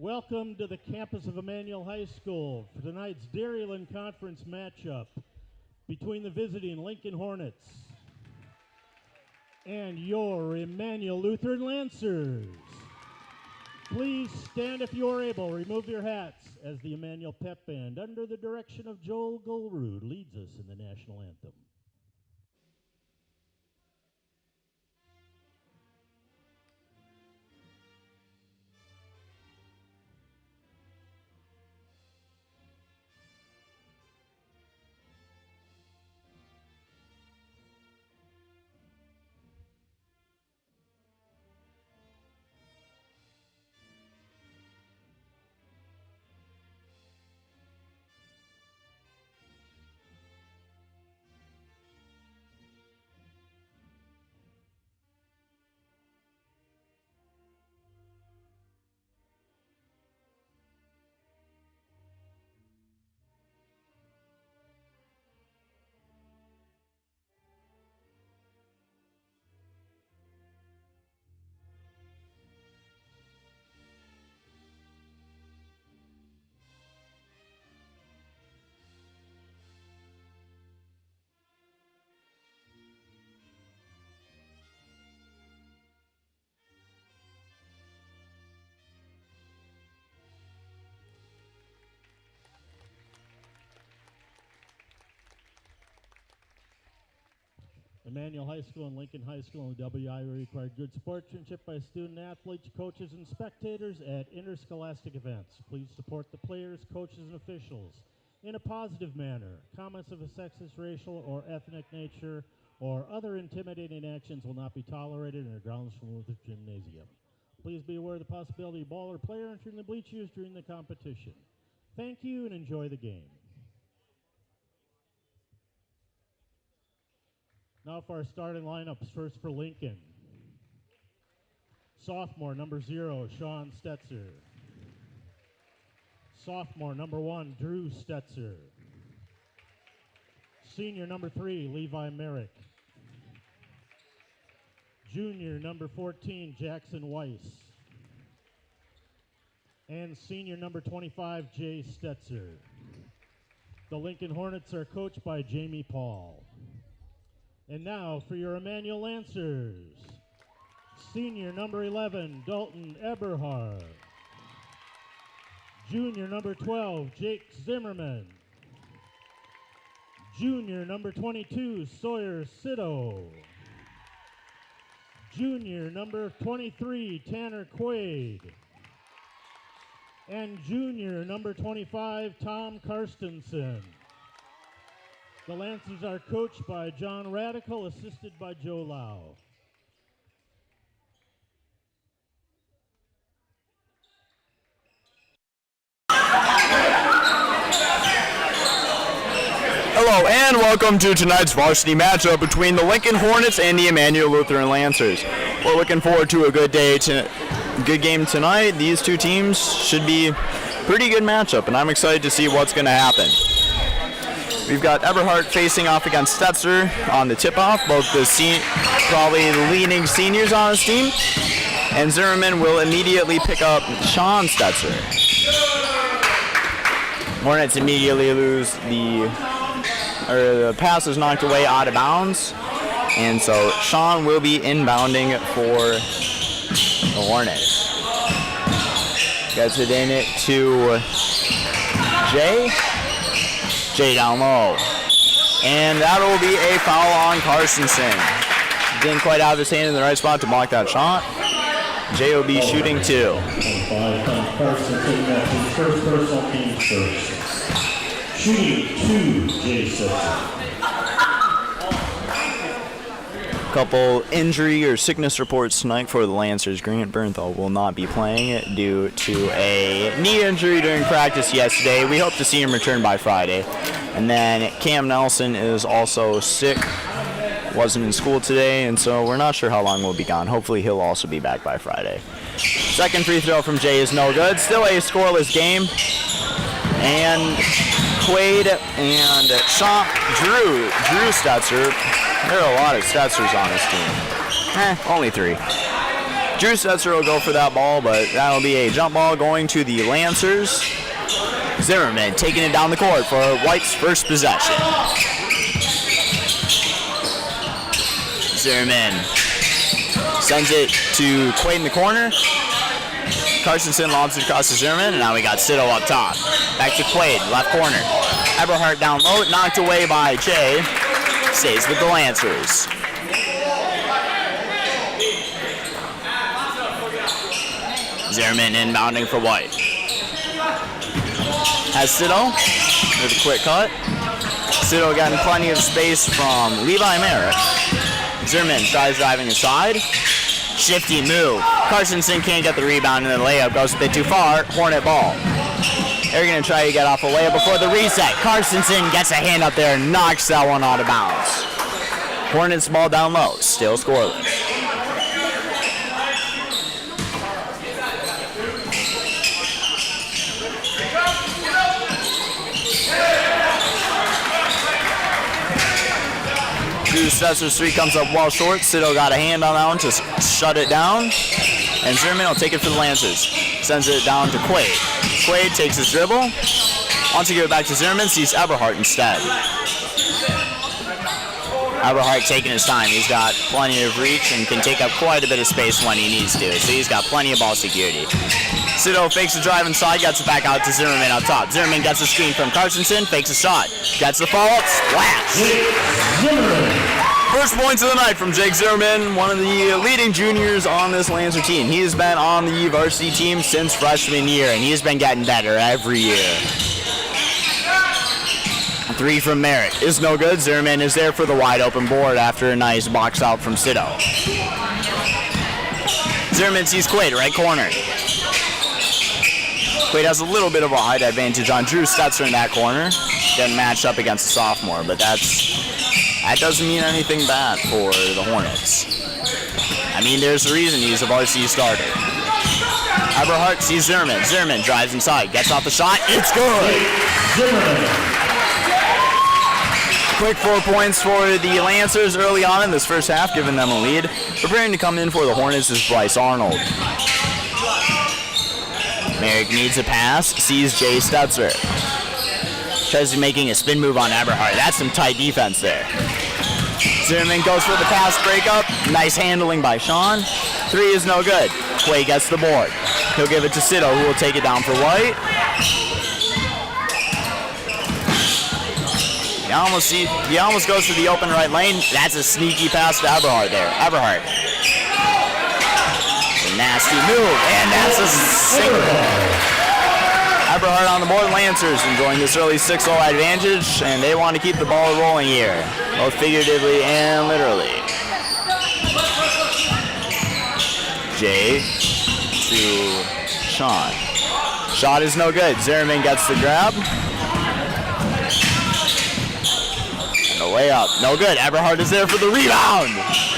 Welcome to the campus of Emmanuel High School for tonight's Dairyland Conference matchup between the visiting Lincoln Hornets and your Emmanuel Lutheran Lancers. Please stand if you are able. Remove your hats as the Emmanuel Pep Band, under the direction of Joel Golrud, leads us in the national anthem. Emmanuel High School and Lincoln High School and WI require good sportsmanship by student athletes, coaches, and spectators at interscholastic events. Please support the players, coaches, and officials in a positive manner. Comments of a sexist, racial, or ethnic nature or other intimidating actions will not be tolerated in our grounds from Luther Gymnasium. Please be aware of the possibility of ball or player entering the bleachers during the competition. Thank you and enjoy the game. Now for our starting lineups. First for Lincoln. Sophomore, number 0, Sean Stetzer. Sophomore, number 1, Drew Stetzer. Senior, number 3, Levi Merrick. Junior, number 14, Jackson Weiss. And senior, number 25, Jay Stetzer. The Lincoln Hornets are coached by Jamie Paul. And now for your Emmanuel Lancers, senior number 11, Dalton Eberhard. Junior number 12, Jake Zimmerman. Junior number 22, Sawyer Sito. Junior number 23, Tanner Quaid. And junior number 25, Tom Karstensen. The Lancers are coached by John Radical, assisted by Joe Lau. Hello and welcome to tonight's varsity matchup between the Lincoln Hornets and the Emmanuel Lutheran Lancers. We're looking forward to a good game tonight. These two teams should be a pretty good matchup, and I'm excited to see what's going to happen. We've got Eberhardt facing off against Stetzer on the tip-off, both probably the leading seniors on his team, and Zimmerman will immediately pick up Sean Stetzer. Hornets immediately lose the pass is knocked away out of bounds, and so Sean will be inbounding for the Hornets. Gets it in to Jay. Jay down low. And that will be a foul on Carstensen. Didn't quite have his hand in the right spot to block that shot. Jay will be shooting 2. First personal team first. Shooting 2, Jay Couple injury or sickness reports tonight for the Lancers. Grant Bernthal will not be playing due to a knee injury during practice yesterday. We hope to see him return by Friday. And then Cam Nelson is also sick, wasn't in school today, and so we're not sure how long we'll be gone. Hopefully he'll also be back by Friday. Second free throw from Jay is no good. Still a scoreless game. And Quaid and Drew Stetzer. There are a lot of Stetzers on this team. Only 3. Drew Stetzer will go for that ball, but that'll be a jump ball going to the Lancers. Zimmerman taking it down the court for White's first possession. Zimmerman sends it to Quaid in the corner. Carstensen lobs it across to Zimmerman, and now we got Sito up top. Back to Quaid, left corner. Eberhardt down low, knocked away by Jay. Stays with the Lancers. Zimmerman inbounding for White. Has Sito with a quick cut. Sito getting plenty of space from Levi Merrick. Zimmerman tries driving aside. Shifty move. Carstensen can't get the rebound, and the layup goes a bit too far. Hornet ball. They're going to try to get off a layup before the reset. Carstensen gets a hand up there and knocks that one out of bounds. Hornets ball down low, still scoreless. Drew Stetzer's three comes up well short. Sito got a hand on that one to shut it down. And Zimmerman will take it for the Lancers. Sends it down to Quaid. Quaid takes his dribble. Wants to give it back to Zimmerman. Sees Eberhardt instead. Eberhardt taking his time. He's got plenty of reach and can take up quite a bit of space when he needs to. So he's got plenty of ball security. Sito fakes the drive inside, gets it back out to Zimmerman up top. Zimmerman gets a screen from Carstensen, fakes a shot. Gets the follow-up, splash! First points of the night from Jake Zimmerman, one of the leading juniors on this Lancer team. He has been on the varsity team since freshman year, and he's been getting better every year. Three from Merrick is no good. Zimmerman is there for the wide open board after a nice box out from Sito. Zimmerman sees Quaid, right corner. Quaid has a little bit of a height advantage on Drew Stetzer in that corner. Getting matched up against the sophomore, but that doesn't mean anything bad for the Hornets. I mean, there's a reason he's a varsity starter. Eberhardt sees Zimmerman. Zimmerman drives inside, gets off the shot. It's good. Quick 4 points for the Lancers early on in this first half, giving them a lead. Preparing to come in for the Hornets is Bryce Arnold. Merrick needs a pass, sees Jay Stetzer. Tries to making a spin move on Eberhardt. That's some tight defense there. Zimmerman goes for the pass breakup. Nice handling by Sean. Three is no good. Quay gets the board. He'll give it to Sito, who will take it down for White. He almost goes to the open right lane. That's a sneaky pass to Eberhardt there. Eberhardt. A nasty move, and that's a single. Eberhardt on the board. Lancers enjoying this early 6-0 advantage, and they want to keep the ball rolling here, both figuratively and literally. Jay to Sean. Shot is no good. Zimmerman gets the grab. And a layup. No good. Eberhardt is there for the rebound.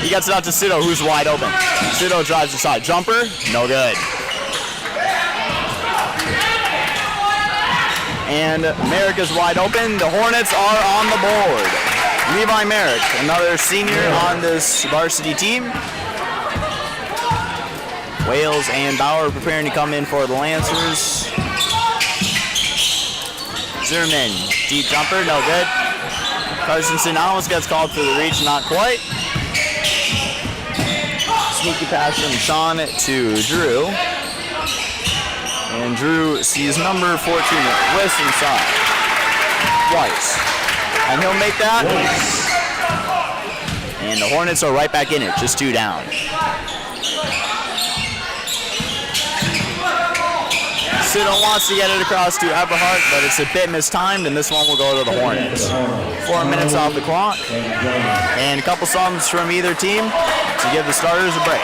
He gets it out to Sito, who's wide open. Sito drives inside. Jumper. No good. And Merrick is wide open. The Hornets are on the board. Levi Merrick, another senior on this varsity team. Wales and Bauer preparing to come in for the Lancers. Zimmerman, deep jumper, no good. Carstensen almost gets called for the reach, not quite. Sneaky pass from Sean to Drew. And Drew sees number 14 West inside. Twice. And he'll make that. And the Hornets are right back in it, just 2 down. Sito wants to get it across to Eberhardt, but it's a bit mistimed, and this one will go to the Hornets. 4 minutes off the clock. And a couple subs from either team to give the starters a break.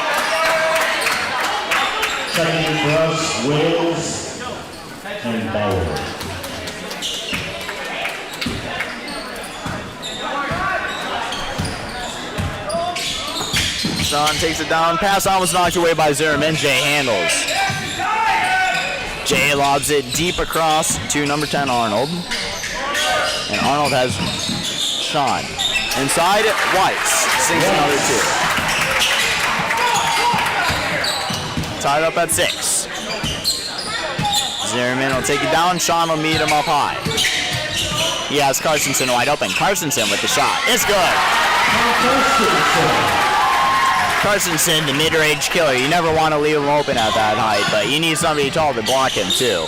Second for us, Wales and Bauer. Sean takes it down. Pass almost knocked away by Zimmerman. Jay handles. Jay lobs it deep across to number 10, Arnold. And Arnold has Sean. Inside, Weiss sinks another 2. Tied up at 6. Zimmerman will take it down. Sean will meet him up high. He has Carsonson wide open. Carsonson with the shot. It's good. Carsonson, the mid-range killer. You never want to leave him open at that height, but you need somebody tall to block him too.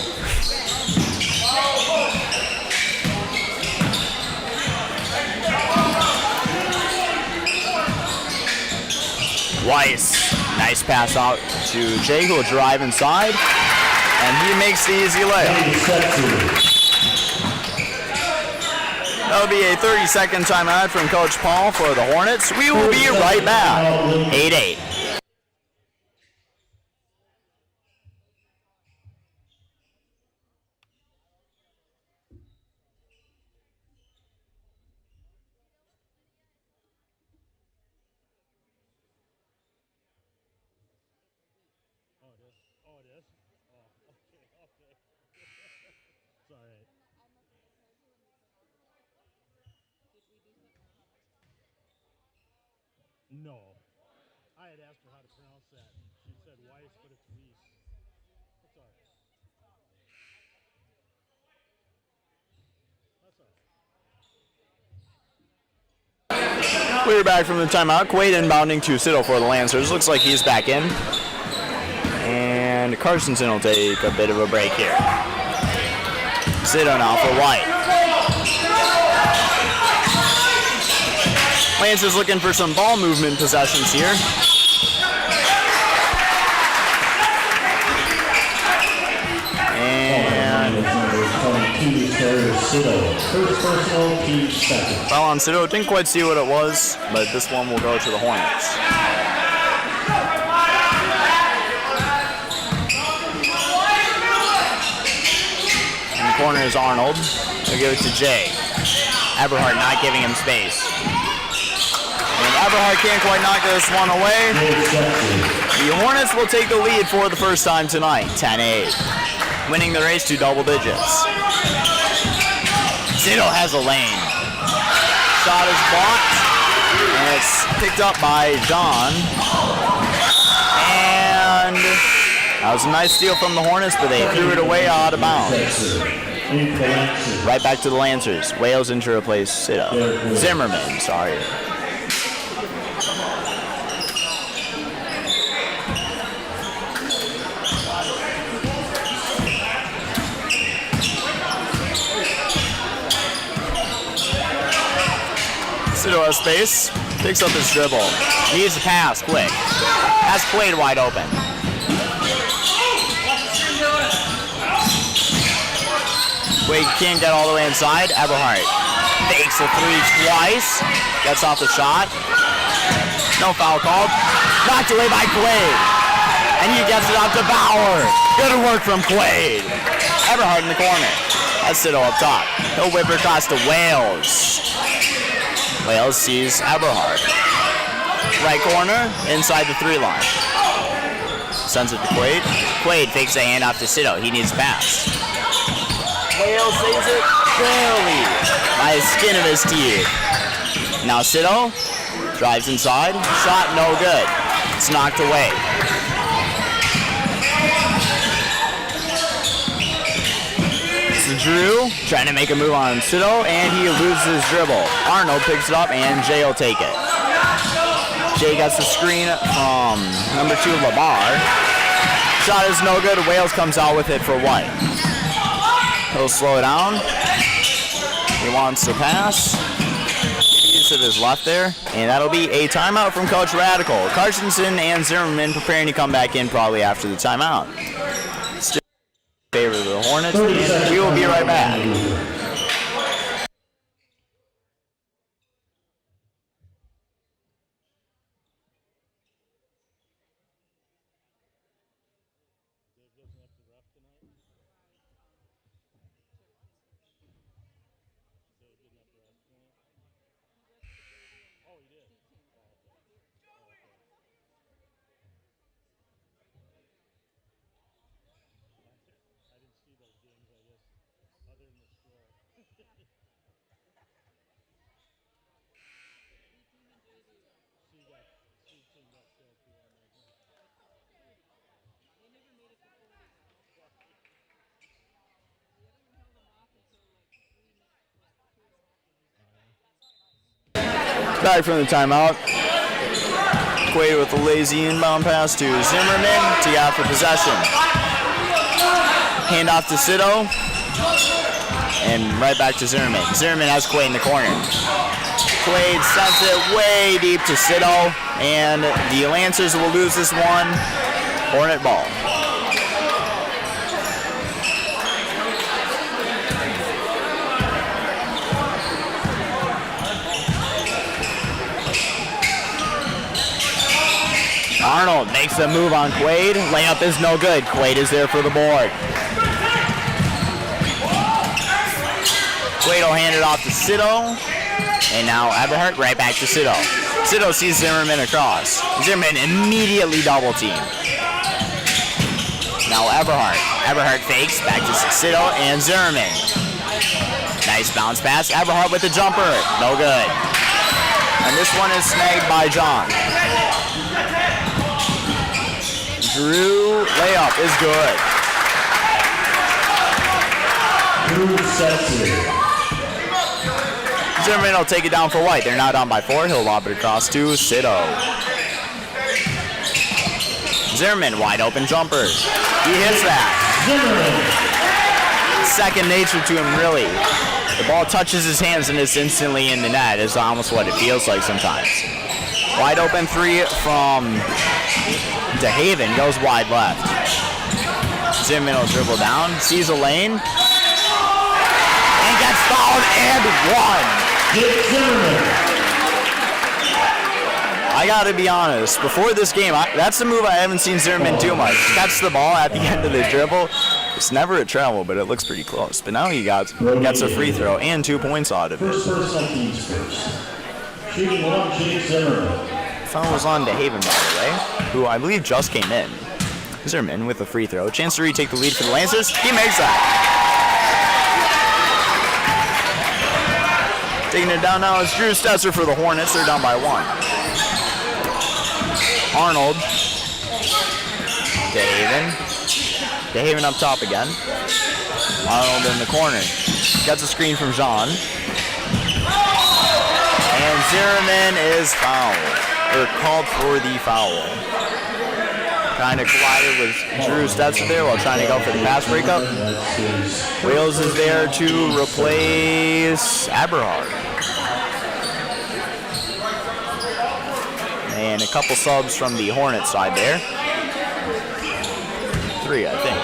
Weiss, nice pass out to Jay, who will drive inside, and he makes the easy layup. That'll be a 30-second timeout from Coach Paul for the Hornets. We will be right back. 8-8. No. I had asked her how to pronounce that, and she said Weiss, but it's Weiss. That's all right. That's all right. We're back from the timeout. Quaid inbounding to Siddle for the Lancers. Looks like he's back in. And Carsonson will take a bit of a break here. Siddle now for White. Lancers looking for some ball movement possessions here. And foul on Siddle. Didn't quite see what it was, but this one will go to the Hornets. In the corner is Arnold. He'll give it to Jay. Eberhardt not giving him space. And Eberhardt can't quite knock this one away. The Hornets will take the lead for the first time tonight, 10-8. Winning the race to double digits. Siddle has a lane. Shot is blocked, and it's picked up by John. And that was a nice steal from the Hornets, but they threw it away out of bounds. Right back to the Lancers. Wales in to replace Siddle. Zimmerman, sorry. Siddle has space, picks up his dribble. Needs a pass, quick. Has Quaid wide open. Quaid can't get all the way inside. Eberhardt fakes a three twice. Gets off the shot. No foul called. Knocked away by Quaid. And he gets it out to Bauer. Good work from Quaid. Eberhardt in the corner. That's Siddle up top. He'll whip it across to Wales. Wales sees Eberhardt. Right corner, inside the 3 line. Sends it to Quaid. Quaid fakes a handoff to Siddle. He needs a pass. Wales saves it barely by the skin of his teeth. Now Siddle drives inside. Shot no good. It's knocked away. Drew trying to make a move on Siddle, and he loses his dribble. Arnold picks it up, and Jay will take it. Jay gets the screen from number 2, Labar. Shot is no good. Wales comes out with it for White. He'll slow it down. He wants to pass. Use of his left there, and that'll be a timeout from Coach Radical. Carsonson and Zimmerman preparing to come back in probably after the timeout. Favor of the Hornets, and we will be right back. I didn't see those games, I guess, other than the score. Back from the timeout. Quaid with a lazy inbound pass to Zimmerman to get out for possession. Hand off to Sito. And right back to Zimmerman. Zimmerman has Quaid in the corner. Quaid sends it way deep to Sito. And the Lancers will lose this one. Hornet ball. Arnold makes a move on Quaid. Layup is no good. Quaid is there for the board. Quaid will hand it off to Sito. And now Eberhardt right back to Sito. Sito sees Zimmerman across. Zimmerman immediately double team. Now Eberhardt. Eberhardt fakes back to Sito and Zimmerman. Nice bounce pass. Eberhardt with the jumper. No good. And this one is snagged by John. Drew layup is good. Zimmerman will take it down for White. They're now down by 4. He'll lob it across to Sito. Zimmerman, wide open jumper. He hits that. Second nature to him, really. The ball touches his hands and it's instantly in the net. Is almost what it feels like sometimes. Wide open three from DeHaven, goes wide left. Zimmerman will dribble down, sees a lane, and gets fouled and one. I gotta be honest, before this game, that's the move I haven't seen Zimmerman do much. Catch the ball at the end of the dribble. It's never a travel, but it looks pretty close. But now he gets a free throw and 2 points out of it. Shooting one, Jake Zimmerman. Foul was on DeHaven, by the way, who I believe just came in. Zimmerman with a free throw. Chance to retake the lead for the Lancers. He makes that. Taking it down now is Drew Stetzer for the Hornets. They're down by 1. Arnold. DeHaven up top again. Arnold in the corner. Gets a screen from Jean. And Zimmerman is fouled. Or called for the foul. Kind of collided with Drew Stetzer there while trying to go for the pass breakup. Wales is there to replace Eberhardt. And a couple subs from the Hornet side there. 3, I think.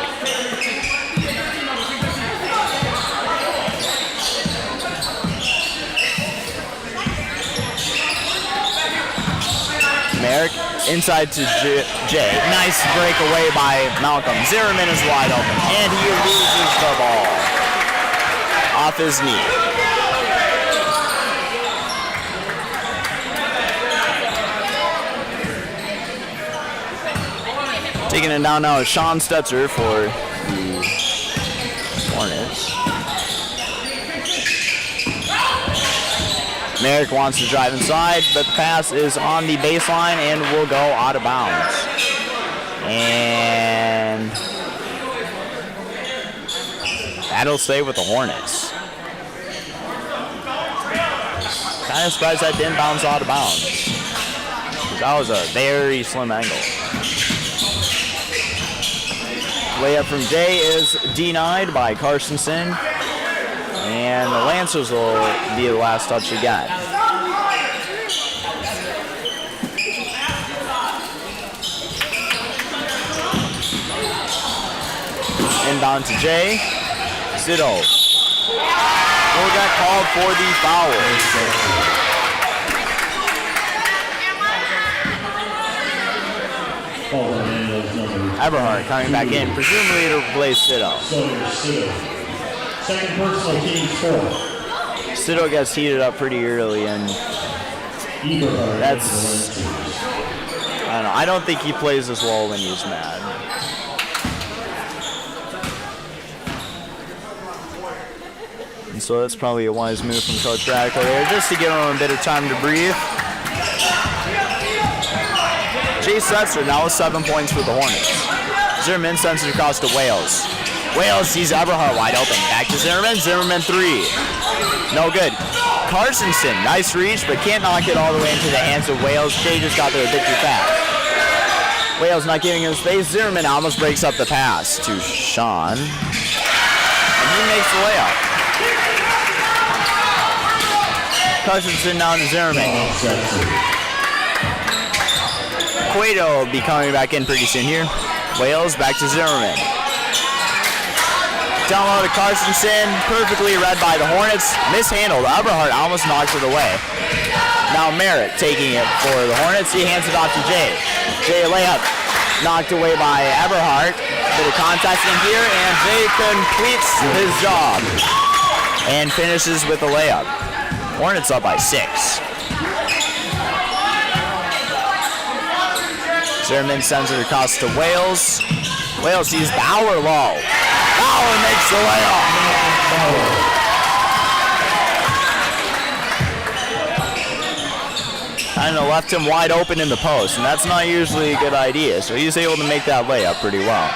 Merrick inside to Jay. Nice breakaway by Malcolm. Zimmerman is wide open, and he loses the ball off his knee. Taking it down now is Sean Stetzer for the Hornets. Merrick wants to drive inside, but the pass is on the baseline and will go out of bounds. And that'll stay with the Hornets. Kind of surprised that didn't bounce out of bounds. That was a very slim angle. Layup from Jay is denied by Carstensen. And the Lancers will be the last touch again. Inbound to Jay. Sito will get called for the foul. Eberhardt coming back in, presumably to replace Sito. Second personal, team 4. Sito gets heated up pretty early, and that's, I don't know, I don't think he plays as well when he's mad. And so that's probably a wise move from Coach Radical there, just to give him a bit of time to breathe. Jay Stetzer now with 7 points for the Hornets. Zimmerman sends it across to Wales. Wales sees Eberhardt wide open. Back to Zimmerman. Zimmerman 3. No good. Carsonson, nice reach, but can't knock it all the way into the hands of Wales. Jay just got there a bit too fast. Wales not giving him space. Zimmerman almost breaks up the pass to Sean. And he makes the layup. Carsonson down to Zimmerman. Cueto will be coming back in pretty soon here. Wales back to Zimmerman. Down low to Carsonson, perfectly read by the Hornets. Mishandled. Eberhardt almost knocks it away. Now Merritt taking it for the Hornets. He hands it off to Jay. Jay layup knocked away by Eberhardt. Bit of contact in here, and Jay completes his job and finishes with a layup. Hornets up by 6. Zimmerman sends it across to Wales. Wales sees Bauer low. Bauer makes the layup. Kind of left him wide open in the post, and that's not usually a good idea. So he's able to make that layup pretty well.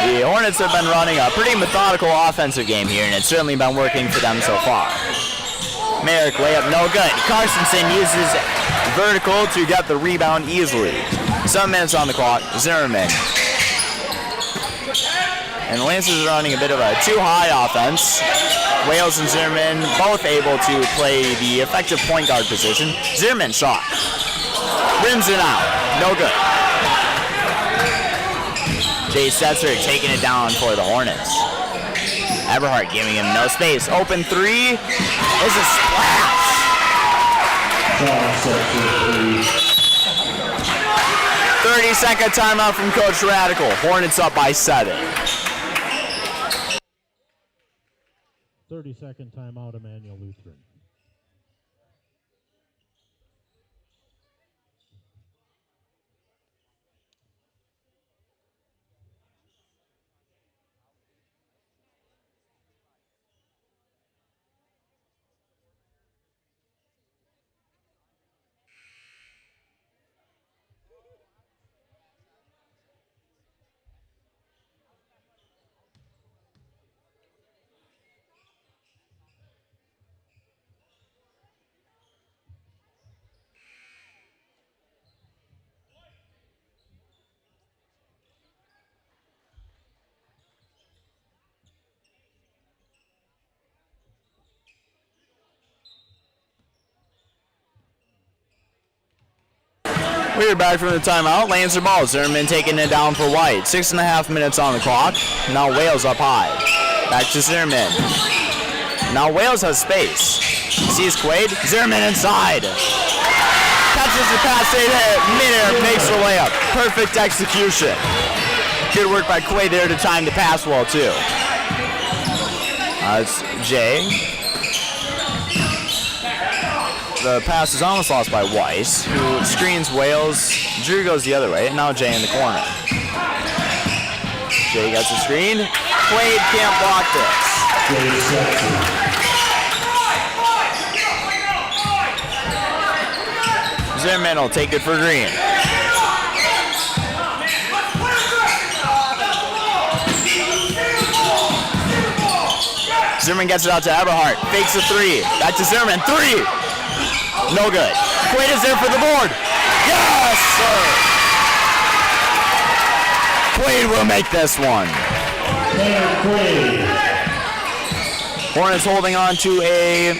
The Hornets have been running a pretty methodical offensive game here, and it's certainly been working for them so far. Merrick layup no good. Carsonson uses vertical to get the rebound easily. 7 minutes on the clock. Zimmerman. And the Lancers are running a bit of a too-high offense. Wales and Zimmerman both able to play the effective point guard position. Zimmerman shot. Rims it out. No good. Jay Setzer taking it down for the Hornets. Eberhardt giving him no space. Open three is a splash. 30-second timeout from Coach Radical. Hornets up by 7. 30-second timeout, Emmanuel Lutheran. We're back from the timeout. Lancer ball. Zimmerman taking it down for White. 6.5 minutes on the clock. Now Wales up high. Back to Zimmerman. Now Wales has space. Sees Quaid. Zimmerman inside. Catches the pass. Midair makes the layup. Perfect execution. Good work by Quaid there to time the pass well too. It's Jay. The pass is almost lost by Weiss, who screens Wales. Drew goes the other way, and now Jay in the corner. Jay gets the screen. Quaid can't block this. Zimmerman will take it for Green. Zimmerman gets it out to Eberhardt. Fakes a 3. Back to Zimmerman. 3! No good. Quaid is there for the board. Yes, sir. Quaid will make this one. Hornets holding on to a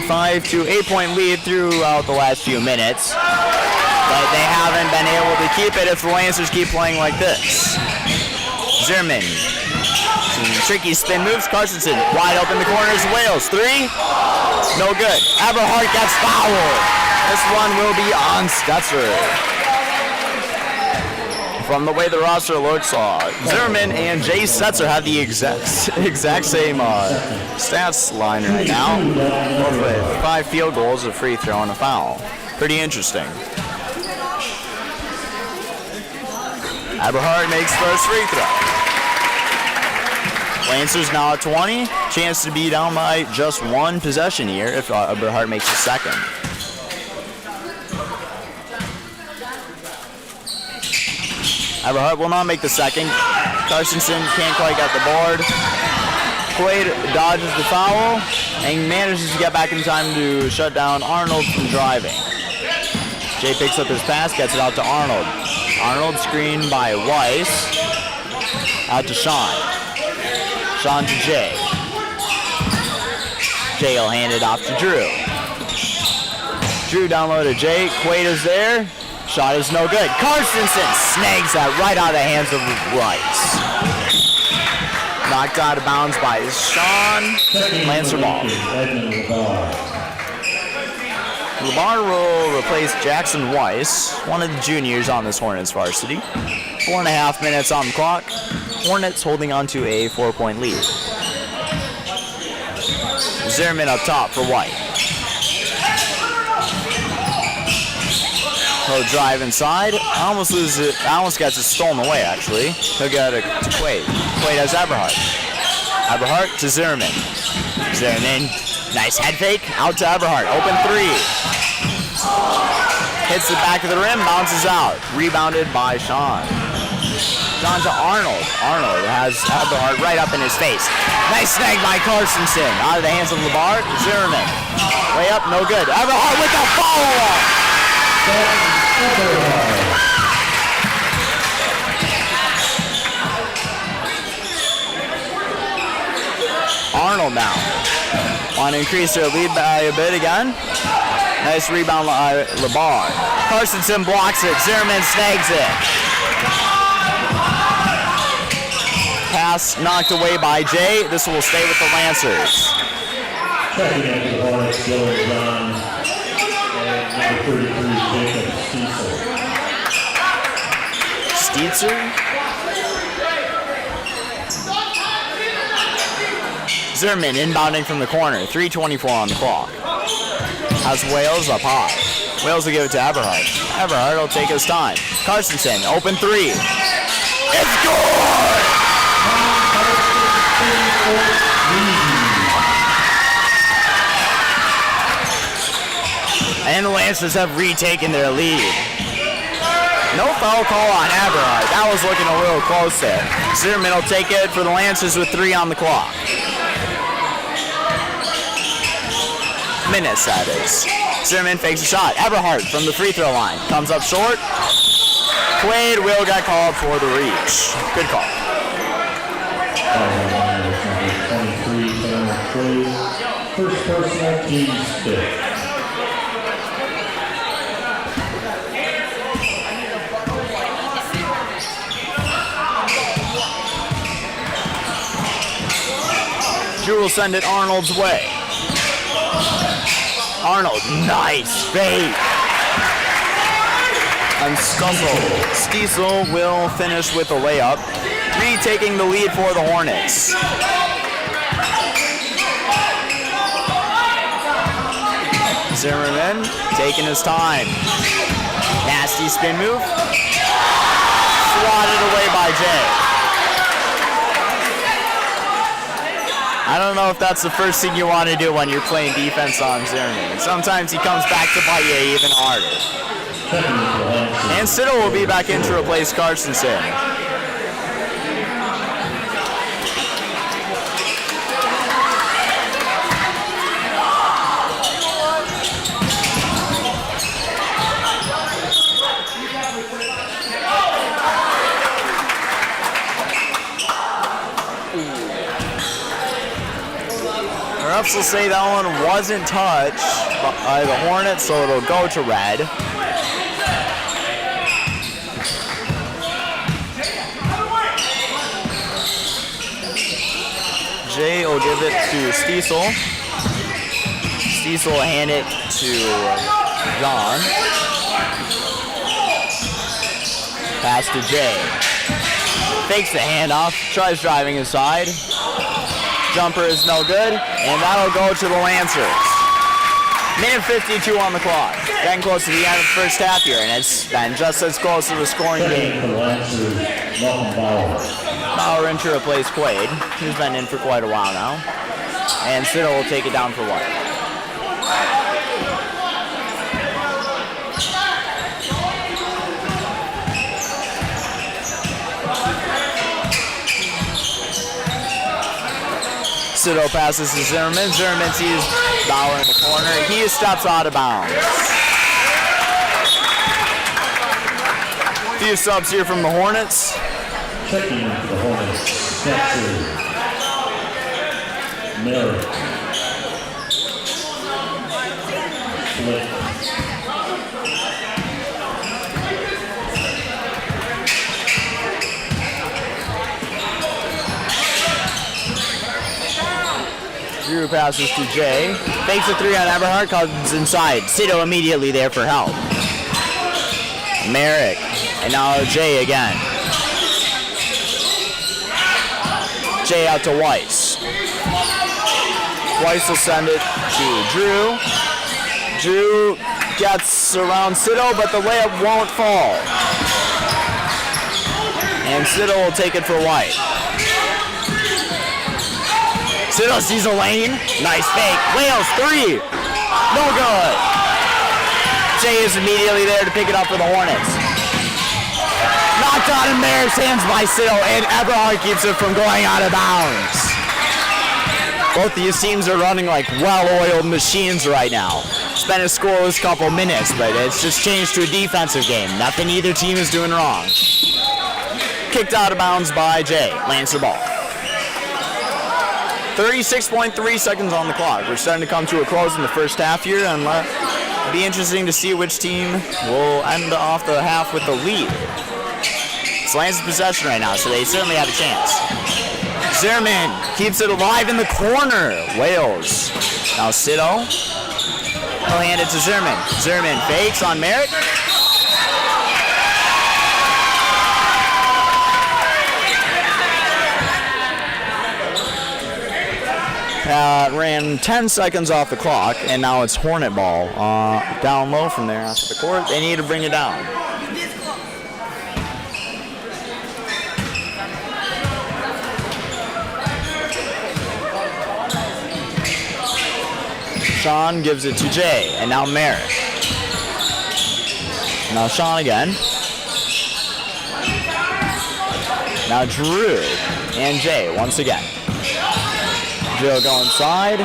5 to 8 point lead throughout the last few minutes, but they haven't been able to keep it if the Lancers keep playing like this. Zimmerman. Tricky spin moves. Carsonson wide open the corners. Wales 3. No good. Eberhardt gets fouled. This one will be on Stetzer. From the way the roster looks, Zimmerman and Jay Stetzer have the exact same stats line right now. Both with 5 field goals, a free throw, and a foul. Pretty interesting. Eberhardt makes first free throw. Lancers now at 20. Chance to be down by just 1 possession here if Eberhardt makes a second. Eberhardt will not make the second. Carsonson can't quite get the board. Quaid dodges the foul and manages to get back in time to shut down Arnold from driving. Jay picks up his pass, gets it out to Arnold. Arnold screened by Weiss. Out to Sean. Sean to Jay. Jay will hand it off to Drew. Drew down low to Jay. Quaid is there. Shot is no good. Carstensen snags that right out of the hands of Weiss. Knocked out of bounds by Sean. Lancer ball. Lamar will replace Jackson Weiss, one of the juniors on this Hornets varsity. 4.5 minutes on the clock. Hornets holding on to a 4-point lead. Zimmerman up top for White. He'll drive inside. Almost loses it. Almost gets it stolen away, actually. He'll get it to Quaid. Quaid has Eberhardt. Eberhardt to Zimmerman. Zimmerman, nice head fake. Out to Eberhardt. Open three. Hits the back of the rim, bounces out. Rebounded by Sean. Sean to Arnold. Arnold has Eberhardt right up in his face. Nice snag by Carstensen. Out of the hands of LeBart. Zimmerman. Way up, no good. Eberhardt with the follow-up. Arnold now. Want to increase their lead by a bit again. Nice rebound by LeBar. Carstensen blocks it. Zimmerman snags it. Pass knocked away by Jay. This will stay with the Lancers. Checking into the Hornets, Dylan John, and number 33, Jacob Steitzer. Zimmerman inbounding from the corner. 3:24 on the clock. Has Wales up high. Wales will give it to Eberhardt. Eberhardt will take his time. Carstensen, open three. It's good! And the Lancers have retaken their lead. No foul call on Eberhardt. That was looking a little close there. Zimmerman will take it for the Lancers with 3 on the clock. Minutes, that is. Zimmerman fakes a shot. Eberhardt from the free throw line. Comes up short. Quaid will get called for the reach. Good call. First personal, team's fifth. Drew will send it Arnold's way. Arnold, nice fake. And Stiesel will finish with a layup, retaking the lead for the Hornets. Zimmerman taking his time. Nasty spin move. Swatted away by Jay. I don't know if that's the first thing you want to do when you're playing defense on Zimmerman. Sometimes he comes back to bite you even harder. And Siddle will be back in to replace Carstensen. Refs will say that one wasn't touched by the Hornets, so it'll go to red. Jay will give it to Stiesel. Stiesel will hand it to John. Pass to Jay. Fakes the handoff, tries driving inside. Jumper is no good, and that'll go to the Lancers. Minute 52 on the clock. Getting close to the end of the first half here, and it's been just as close to the scoring game. Bauer in to replace Quaid, who's been in for quite a while now. And Siddle will take it down for one. Siddle passes to Zimmerman. Zimmerman sees Bauer in the corner. He steps out of bounds. A few subs here from the Hornets. Checking for the Hornets. Spencer. Miller. Split. Drew passes to Jay. Fakes a three on Eberhardt, comes inside. Cito immediately there for help. Merrick. And now Jay again. Jay out to Weiss. Weiss will send it to Drew. Drew gets around Cito, but the layup won't fall. And Cito will take it for White. Cito sees a lane. Nice fake. Wales, three. No good. Jay is immediately there to pick it up for the Hornets. Knocked out in Mayor's hands by Cito, and Eberhardt keeps it from going out of bounds. Both these teams are running like well-oiled machines right now. It's been a scoreless couple minutes, but it's just changed to a defensive game. Nothing either team is doing wrong. Kicked out of bounds by Jay. Lands the ball. 36.3 seconds on the clock. We're starting to come to a close in the first half here, and it'll be interesting to see which team will end off the half with the lead. It's Lance's possession right now, so they certainly have a chance. Zimmerman keeps it alive in the corner. Wales. Now Cito. He'll hand it to Zimmerman. Zimmerman fakes on Merrick. Ran 10 seconds off the clock, and now it's Hornet ball down low from there after the court. They need to bring it down. Sean gives it to Jay, and now Merrick. Now Sean again. Now Drew and Jay once again. Drew go inside.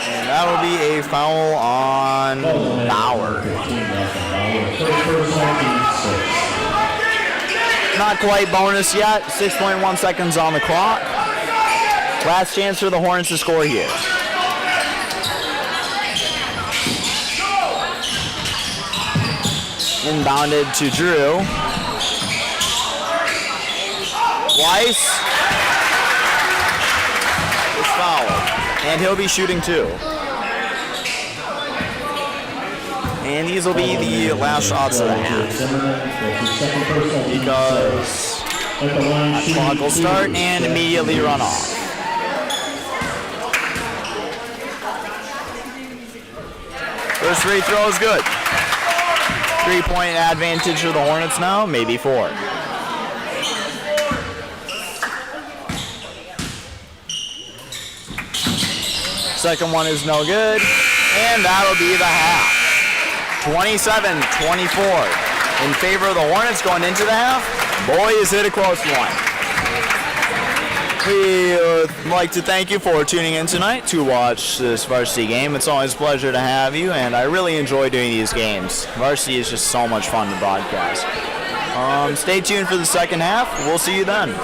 And that will be a foul on Bauer. Not quite bonus yet. 6.1 seconds on the clock. Last chance for the Hornets to score here. Inbounded to Drew. Weiss is fouled, and he'll be shooting two. And these will be the last shots of the half, because that clock will start and immediately run off. First free throw is good. 3-point advantage for the Hornets now, maybe 4. Second one is no good, and that'll be the half. 27-24 in favor of the Hornets going into the half. Boys hit a close one. We would like to thank you for tuning in tonight to watch this varsity game. It's always a pleasure to have you, and I really enjoy doing these games. Varsity is just so much fun to broadcast. Stay tuned for the second half. We'll see you then.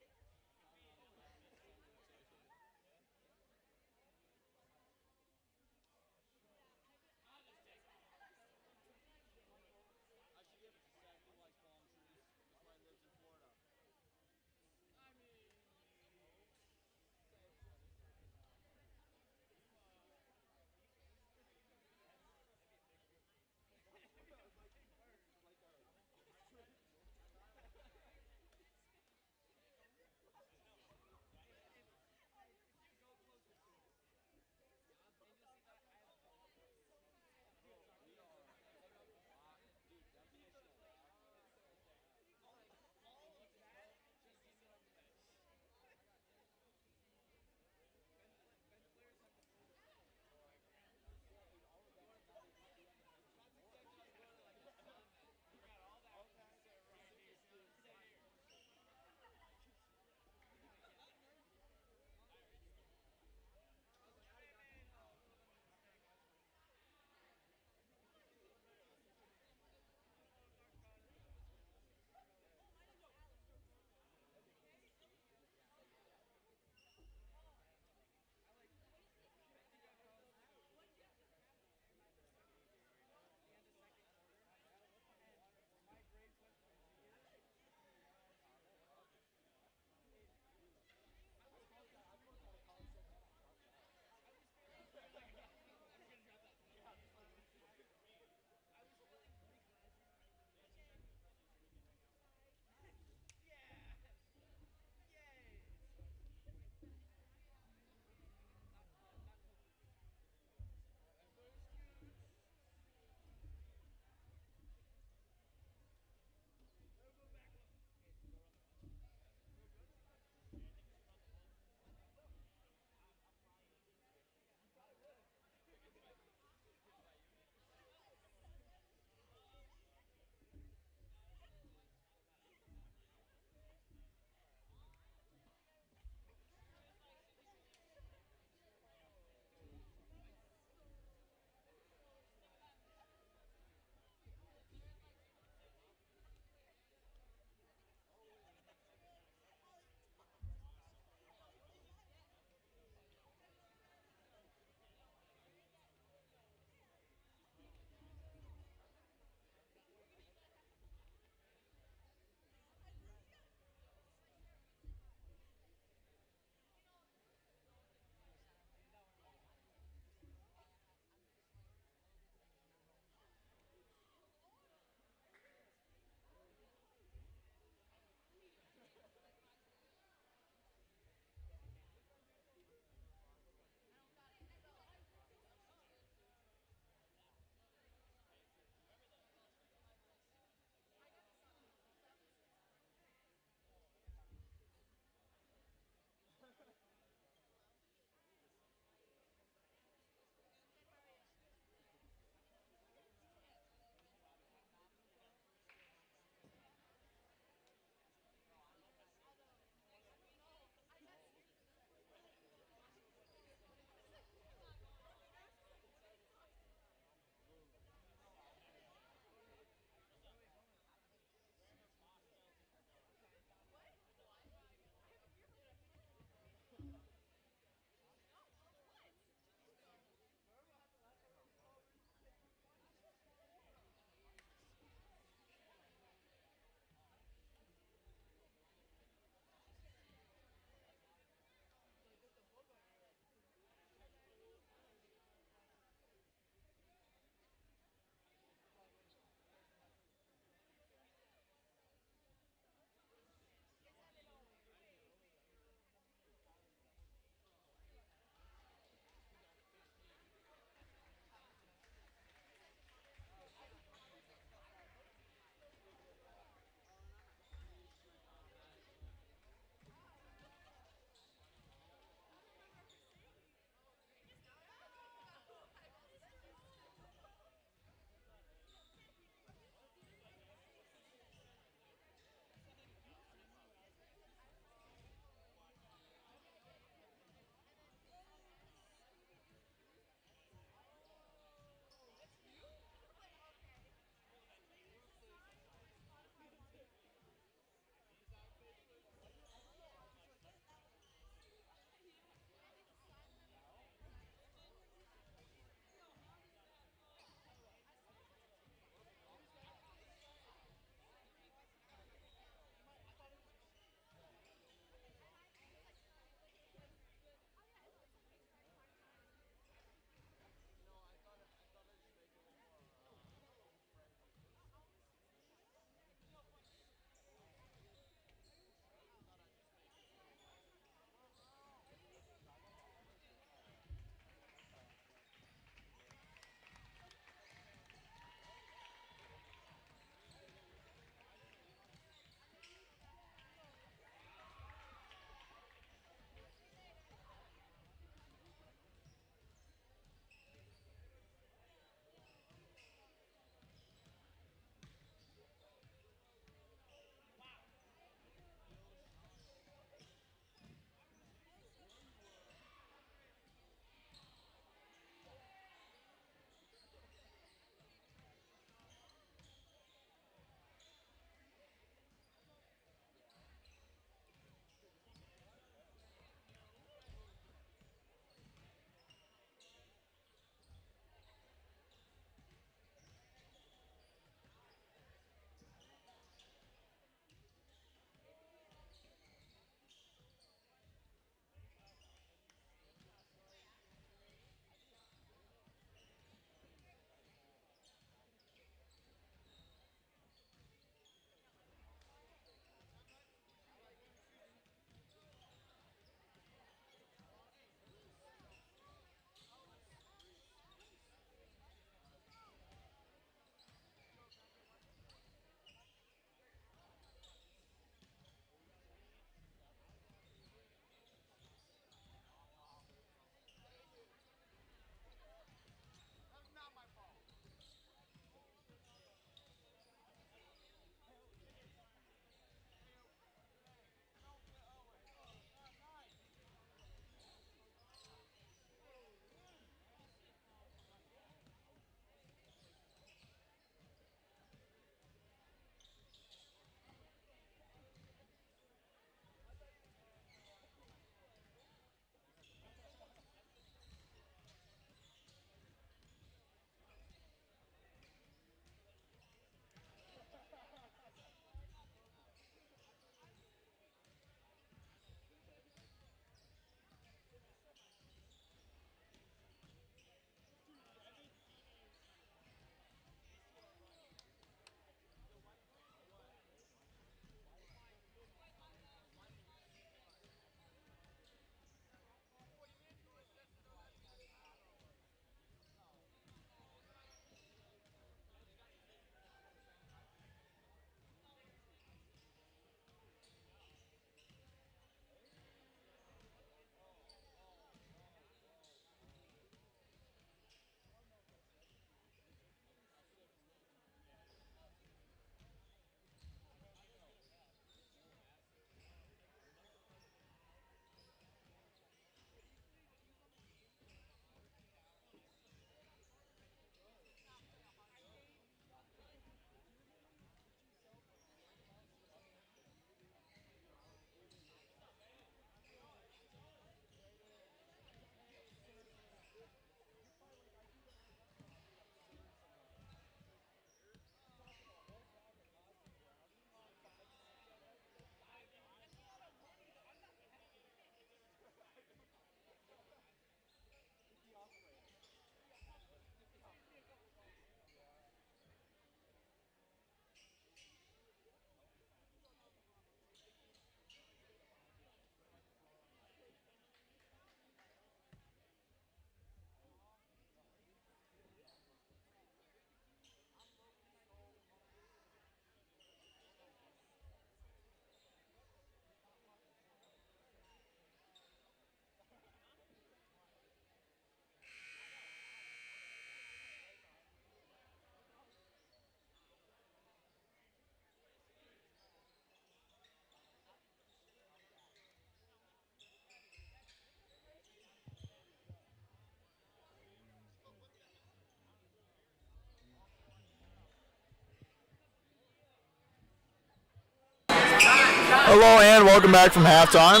Hello and welcome back from halftime.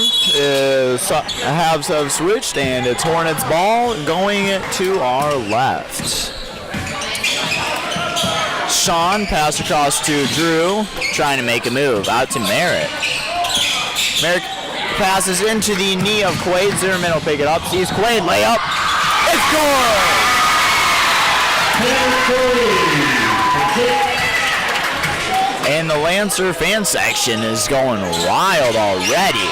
Halves have switched and it's Hornets ball going to our left. Sean pass across to Drew, trying to make a move out to Merrick. Merrick passes into the knee of Quaid. Zimmerman will pick it up. Sees Quaid layup. It's good! And the Lancer fan section is going wild already.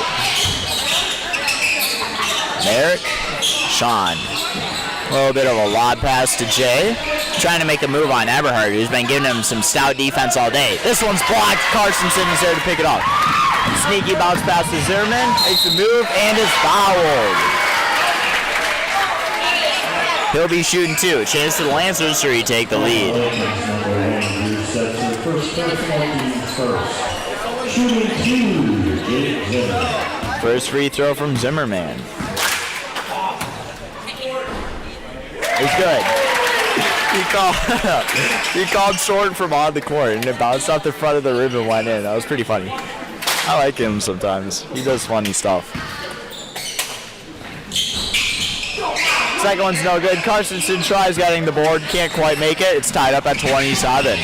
Merrick, Sean. A little bit of a lob pass to Jay. Trying to make a move on Eberhard, who's been giving him some stout defense all day. This one's blocked. Carstensen is there to pick it up. Sneaky bounce pass to Zimmerman. Makes a move and is fouled. He'll be shooting two. Chance to the Lancers to retake the lead. First free throw from Zimmerman. It's good. He called short from on the court and it bounced off the front of the rim and went in. That was pretty funny. I like him sometimes. He does funny stuff. Second one's no good. Carstensen tries getting the board, can't quite make it. It's tied up at 27.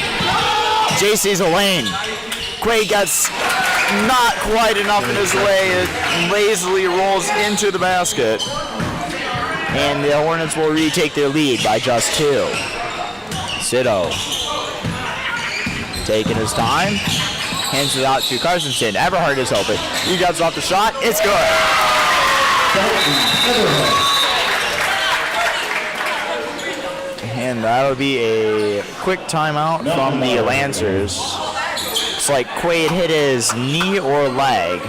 JC's a lane. Quaid gets not quite enough in his way. It lazily rolls into the basket. And the Hornets will retake their lead by just 2. Sito taking his time. Hands it out to Carstensen. Eberhard is open. He gets off the shot. It's good. And that'll be a quick timeout from the Lancers. It's like Quaid hit his knee or leg.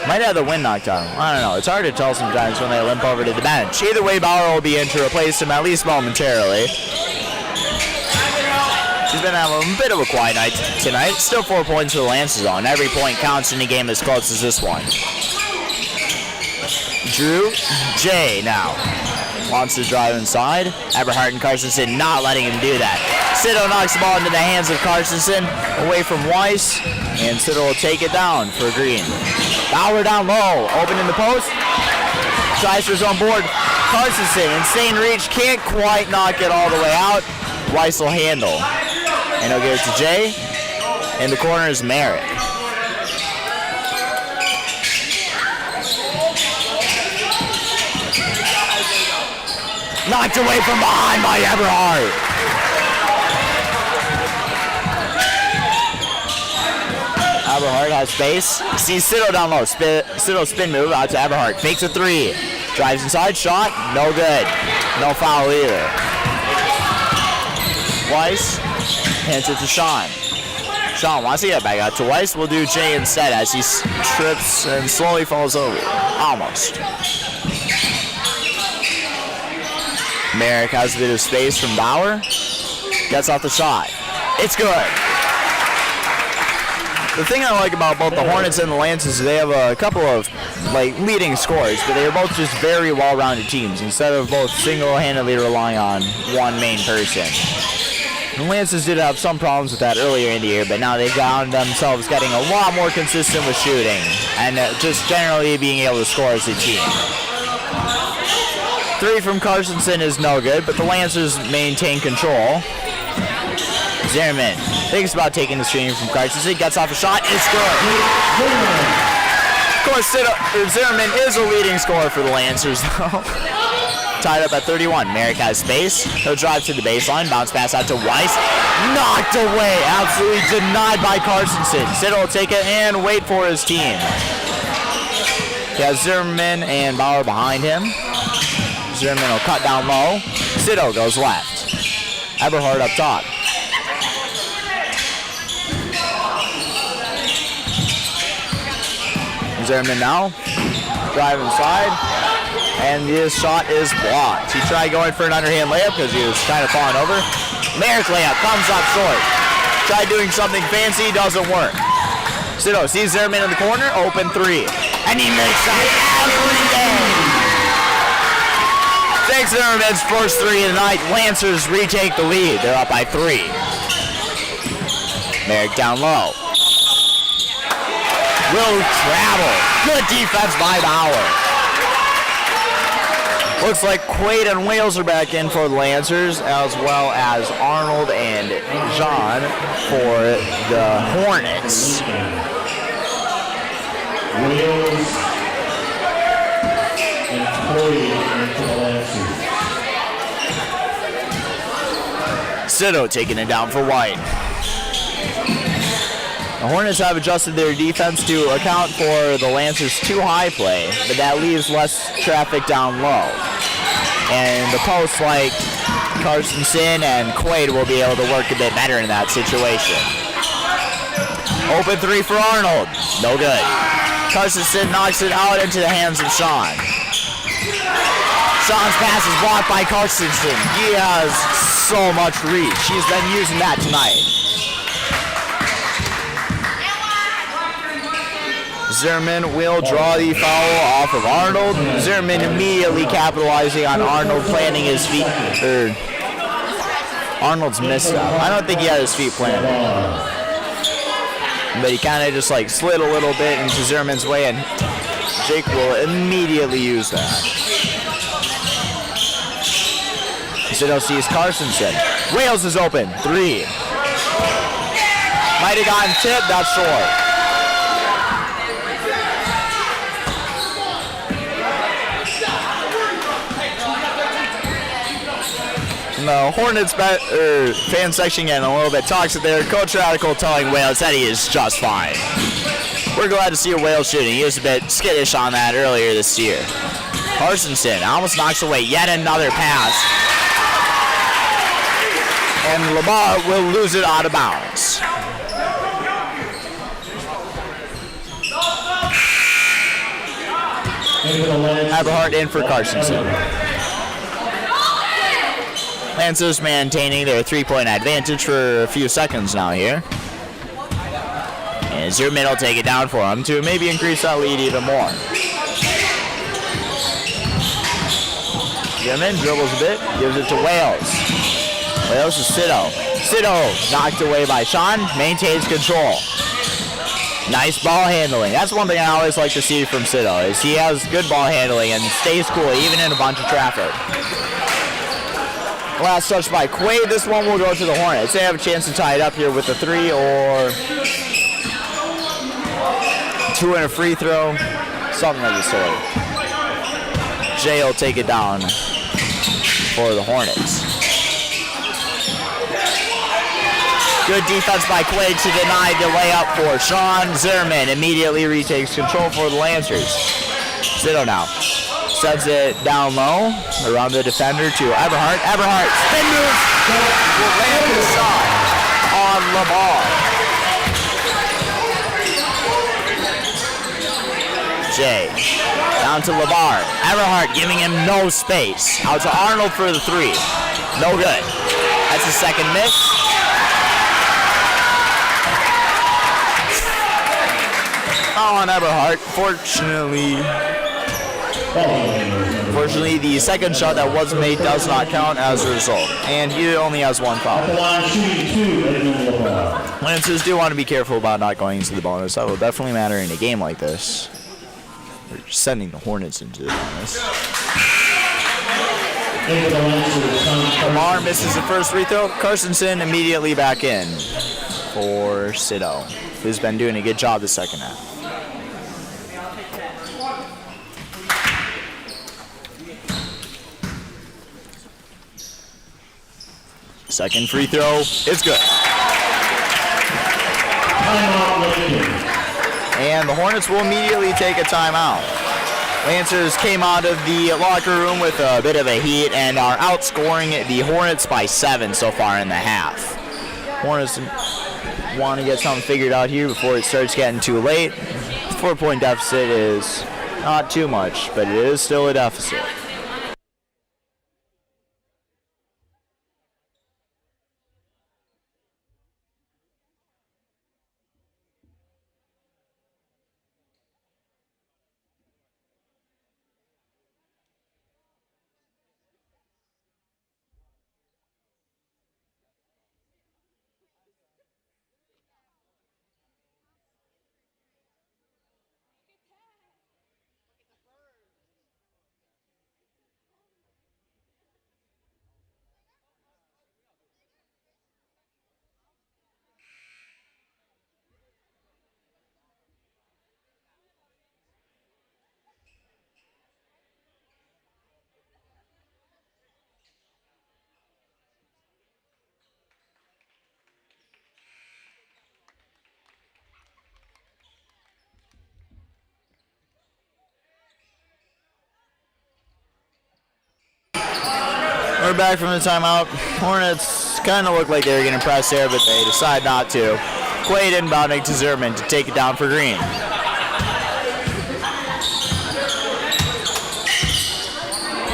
Might have the wind knocked out. I don't know. It's hard to tell sometimes when they limp over to the bench. Either way, Bauer will be in to replace him, at least momentarily. He's been having a bit of a quiet night tonight. Still 4 points for the Lancers on. Every point counts in a game as close as this one. Drew, Jay now. Wants to drive inside. Eberhard and Carstensen not letting him do that. Sito knocks the ball into the hands of Carstensen, away from Weiss, and Sito will take it down for Green. Bauer down low, open in the post. Tries for his own board. Carstensen, insane reach, can't quite knock it all the way out. Weiss will handle. And he'll give it to Jay. In the corner is Merrick. Knocked away from behind by Eberhard. Eberhard has space. Sees Sito down low. Sito spin move out to Eberhard. Fakes a 3. Drives inside. Shot. No good. No foul either. Weiss hands it to Sean. Sean wants to get back out to Weiss. We'll do Jay instead as he trips and slowly falls over. Almost. Merrick has a bit of space from Bauer. Gets off the shot. It's good. The thing I like about both the Hornets and the Lancers is they have a couple of leading scorers, but they are both just very well-rounded teams instead of both single-handedly relying on one main person. The Lancers did have some problems with that earlier in the year, but now they've found themselves getting a lot more consistent with shooting and just generally being able to score as a team. 3 from Carstensen is no good, but the Lancers maintain control. Zimmerman thinks about taking the screen from Carstensen, gets off a shot, it's good. Of course, Zimmerman is a leading scorer for the Lancers, though. Tied up at 31. Merrick has space. He'll drive to the baseline, bounce pass out to Weiss. Knocked away, absolutely denied by Carstensen. Sito will take it and wait for his team. He has Zimmerman and Bauer behind him. Zimmerman will cut down low. Sito goes left. Eberhard up top. Zimmerman now. Drive inside. And his shot is blocked. He tried going for an underhand layup because he was kind of falling over. Merrick layup comes up short. Tried doing something fancy, doesn't work. Sito sees Zimmerman in the corner, open 3. And he makes that every day. Thanks Zimmerman's first 3 of the night. Lancers retake the lead. They're up by 3. Merrick down low. will travel. Good defense by Bauer. Looks like Quaid and Wales are back in for the Lancers, as well as Arnold and John for the Hornets. Wales and Quaid for the Lancers. Sito taking it down for White. The Hornets have adjusted their defense to account for the Lancers' too high play, but that leaves less traffic down low. And the posts like Carstensen and Quaid will be able to work a bit better in that situation. Open three for Arnold. No good. Carstensen knocks it out into the hands of Sean. Sean's pass is blocked by Carstensen. He has so much reach. He's been using that tonight. Zimmerman will draw the foul off of Arnold. Zimmerman immediately capitalizing on Arnold planting his feet. Arnold's missed up. I don't think he had his feet planted. But he kind of just like slid a little bit into Zimmerman's way, and Jake will immediately use that. Zito sees Carstensen. Wales is open. Three. Might have gotten tipped, not sure. The Hornets fan section getting a little bit toxic there. Coach Radical telling Wales that he is just fine. We're glad to see Wales shooting. He was a bit skittish on that earlier this year. Carstensen almost knocks away yet another pass. And Lamar will lose it out of bounds. Eberhardt in for Carstensen. Lancers maintaining their three-point advantage for a few seconds now here. And Zimmerman will take it down for him to maybe increase that lead even more. Zimmerman dribbles a bit, gives it to Wales. Wales to Sito. Sito knocked away by Sean, maintains control. Nice ball handling. That's one thing I always like to see from Sito, is he has good ball handling and stays cool even in a bunch of traffic. Last touch by Quaid. This one will go to the Hornets. They have a chance to tie it up here with a three or two and a free throw. Something of the sort. Jay will take it down for the Hornets. Good defense by Quaid to deny the layup for Sean. Zimmerman immediately retakes control for the Lancers. Zito now. Sends it down low, around the defender to Eberhardt. Eberhardt, spin moves, will land the shot on Lamar. Jay, down to Lamar. Eberhardt giving him no space. Out to Arnold for the three. No good. That's the second miss. On Eberhardt, Fortunately, the second shot that was made does not count as a result, and he only has one foul. Lancers do want to be careful about not going into the bonus. That will definitely matter in a game like this. We're sending the Hornets into the bonus. Lamar misses the first free throw. Carstensen immediately back in for Sito, who's been doing a good job the second half. Second free throw is good. And the Hornets will immediately take a timeout. Lancers came out of the locker room with a bit of a heat and are outscoring the Hornets by 7 so far in the half. Hornets want to get something figured out here before it starts getting too late. 4-point deficit is not too much, but it is still a deficit. We're back from the timeout. Hornets kind of look like they were getting pressed there, but they decide not to. Quaid inbounding to Zimmerman to take it down for Green.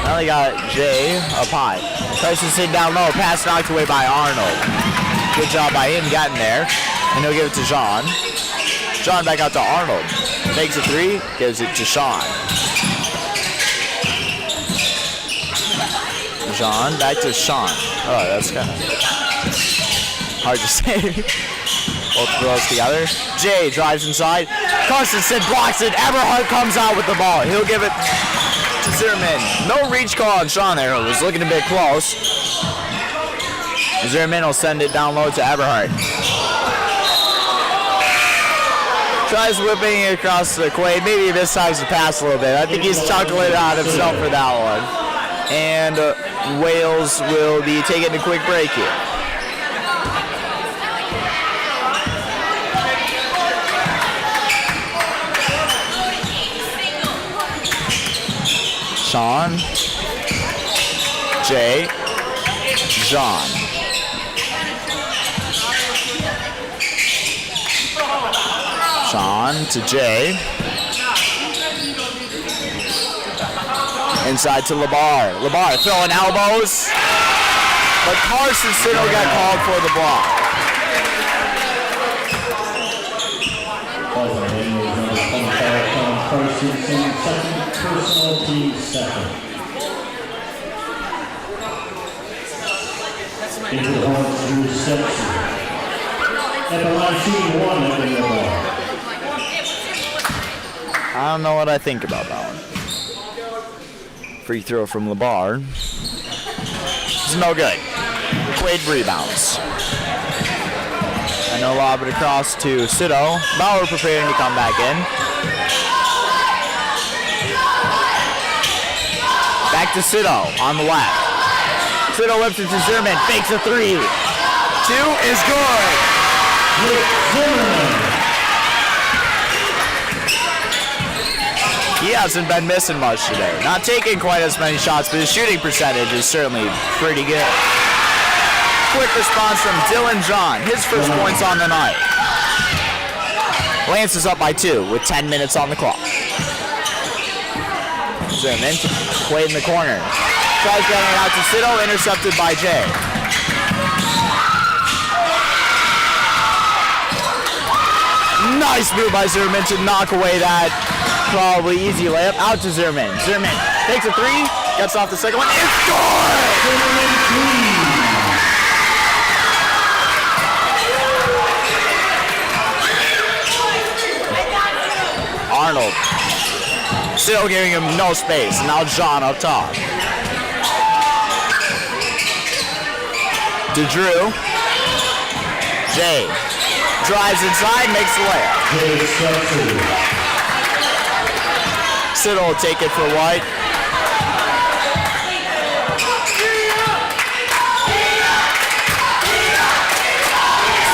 Now they got Jay up high. Tries to sit down low. Pass knocked away by Arnold. Good job by him getting there. And he'll give it to Jean. Jean back out to Arnold. Takes a three. Gives it to Sean. Jean back to Sean. Oh, that's kind of hard to say. Both throws together. Jay drives inside. Carstensen blocks it. Eberhardt comes out with the ball. He'll give it to Zimmerman. No reach call on Sean there. It was looking a bit close. Zimmerman will send it down low to Eberhardt. Tries whipping it across the Quaid. Maybe this time's the pass a little bit. I think he's chuckling out himself for that one. And Wales will be taking a quick break here. Sean, Jay, Jean. Sean to Jay. Inside to LeBar. LeBar throwing elbows. But Carstensen got called for the block. Carstensen, second personal, team second. Into the Hornets, Drew Simpson. At the line, shooting one at the ball. I don't know what I think about that one. Free throw from LeBar. It's no good. Quaid rebounds. And they'll lob it across to Sito. Bauer preparing to come back in. Back to Sito on the left. Sito whips it to Zimmerman. Fakes a three. Two is good. Zimmerman. He hasn't been missing much today. Not taking quite as many shots, but his shooting percentage is certainly pretty good. Quick response from Dylan John. His first points on the night. Lance is up by 2 with 10 minutes on the clock. Zimmerman, Quaid in the corner. Tries getting it out to Sito, intercepted by Jay. Nice move by Zimmerman to knock away that probably easy layup. Out to Zimmerman. Zimmerman takes a three, gets off the second one. It's good! Arnold. Still giving him no space. Now John up top. To Drew. Jay. Drives inside, makes the layup. Siddle will take it for White.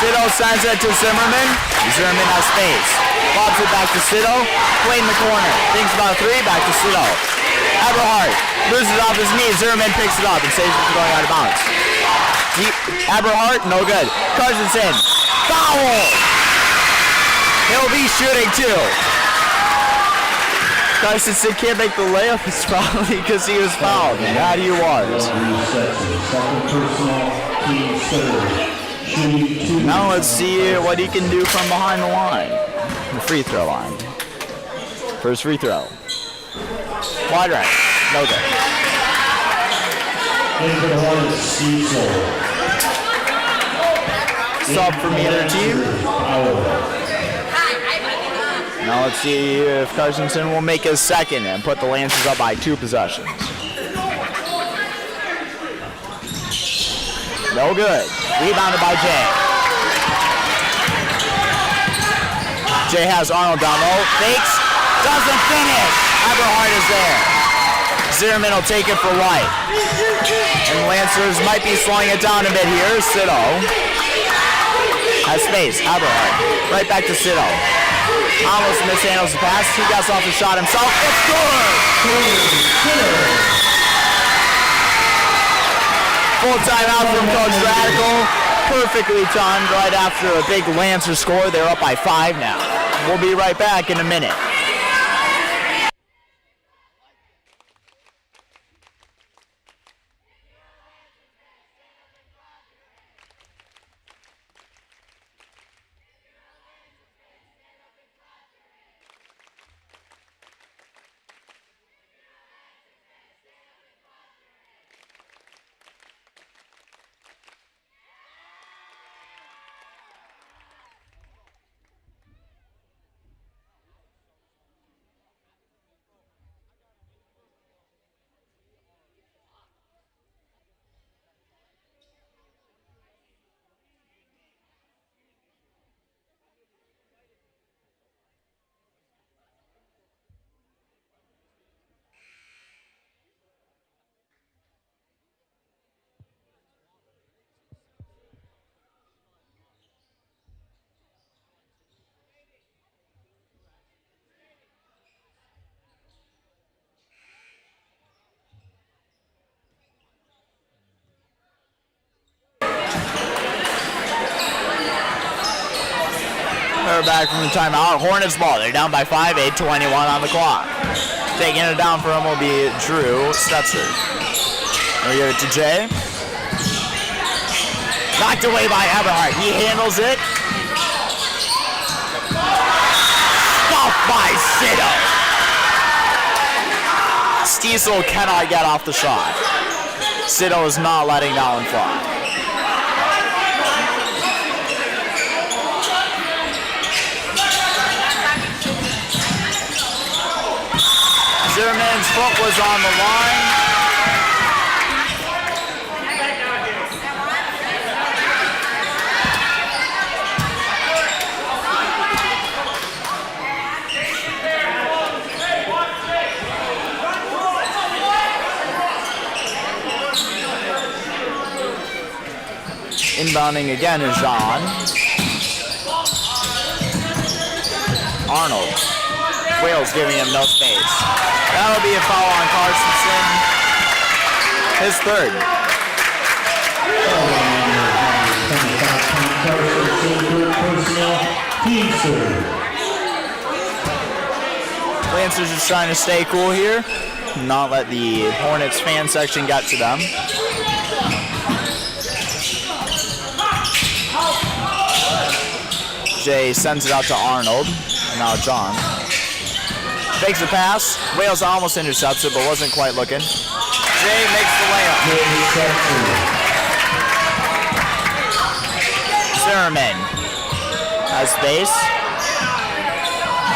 Siddle sends it to Zimmerman. Zimmerman has space. Lobs it back to Siddle. Quaid in the corner. Thinks about a three, back to Siddle. Eberhardt loses off his knee. Zimmerman picks it up and saves it from going out of bounds. Eberhardt, no good. Carstensen. Foul! He'll be shooting too. Carstensen can't make the layup. It's probably because he was fouled. And that he was. Now let's see what he can do from behind the line. The free throw line. First free throw. Wide right. No good. Sub from either team. Now let's see if Carstensen will make his second and put the Lancers up by 2 possessions. No good. Rebounded by Jay. Jay has Arnold down low. Fakes. Doesn't finish. Eberhardt is there. Zimmerman will take it for White. And Lancers might be slowing it down a bit here. Sito has space. Eberhardt. Right back to Sito. Almost mishandles the pass. He gets off the shot himself. It's good! Full timeout from Coach Radical. Perfectly timed right after a big Lancer score. They're up by 5 now. We'll be right back in a minute. They're back from the timeout. Hornets ball. They're down by 5, 8:21 on the clock. Taking it down for him will be Drew Stetzer. We'll give it to Jay. Knocked away by Eberhardt. He handles it. Stopped by Sito. Stiesel cannot get off the shot. Sito is not letting that one fly. Zimmerman's foot was on the line. Inbounding again is Jean. Arnold. Wales giving him no space. That'll be a foul on Carstensen. His third. Lancers just trying to stay cool here. Not let the Hornets fan section get to them. Jay sends it out to Arnold. And now John. Fakes the pass. Wales almost intercepts it, but wasn't quite looking. Jay makes the layup. Zimmerman has space.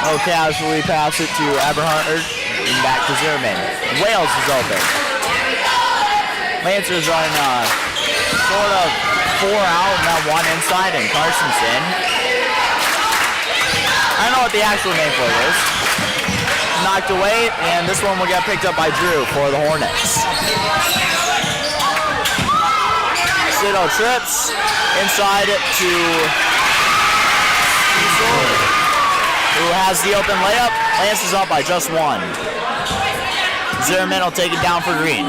Oh, casually pass it to Eberhardt. And back to Zimmerman. Wales is open. Lancers are sort of 4 out and that 1 inside, and Carstensen. I don't know what the actual name for it is. Knocked away, and this one will get picked up by Drew for the Hornets. Sito trips inside to Diesel, who has the open layup. Lance is up by just 1. Zimmerman will take it down for Green.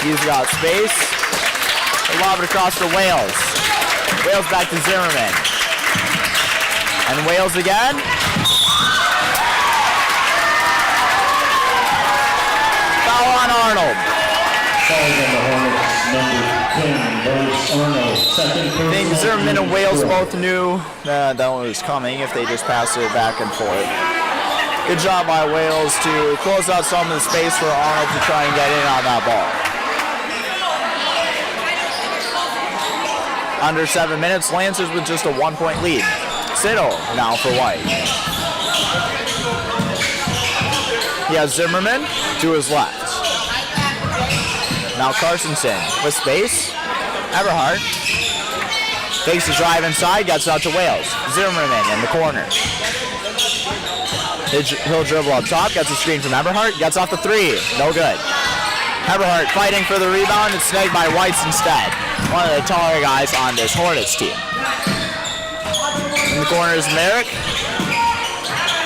He's got space. They lob it across to Wales. Wales back to Zimmerman. And Wales again. Foul on Arnold. I think Zimmerman and Wales both knew that one was coming if they just passed it back and forth. Good job by Wales to close out some of the space for Arnold to try and get in on that ball. Under 7 minutes, Lancers with just a 1-point lead. Sito now for White. He has Zimmerman to his left. Now Carstensen with space. Eberhardt takes the drive inside, gets out to Wales. Zimmerman in the corner. He'll dribble up top, gets a screen from Eberhardt, gets off the 3. No good. Eberhardt fighting for the rebound and snagged by Weitz instead. One of the taller guys on this Hornets team. In the corner is Merrick.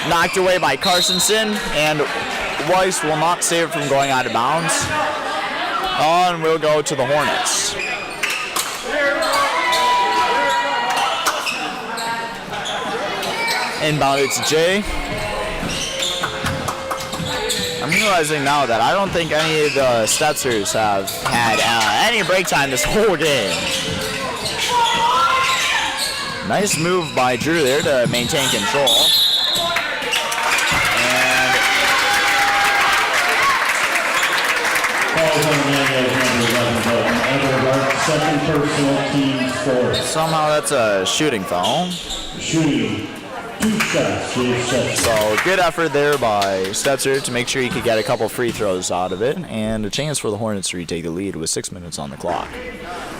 Knocked away by Carsonson, and Weiss will not save it from going out of bounds. On we'll go to the Hornets. Inbounded to Jay. I'm realizing now that I don't think any of the Stetzers have had any break time this whole game. Nice move by Drew there to maintain control. Second personal team score. Somehow that's a shooting foul. Shooting. 2 shots. So good effort there by Stetzer to make sure he could get a couple free throws out of it, and a chance for the Hornets to retake the lead with 6 minutes on the clock.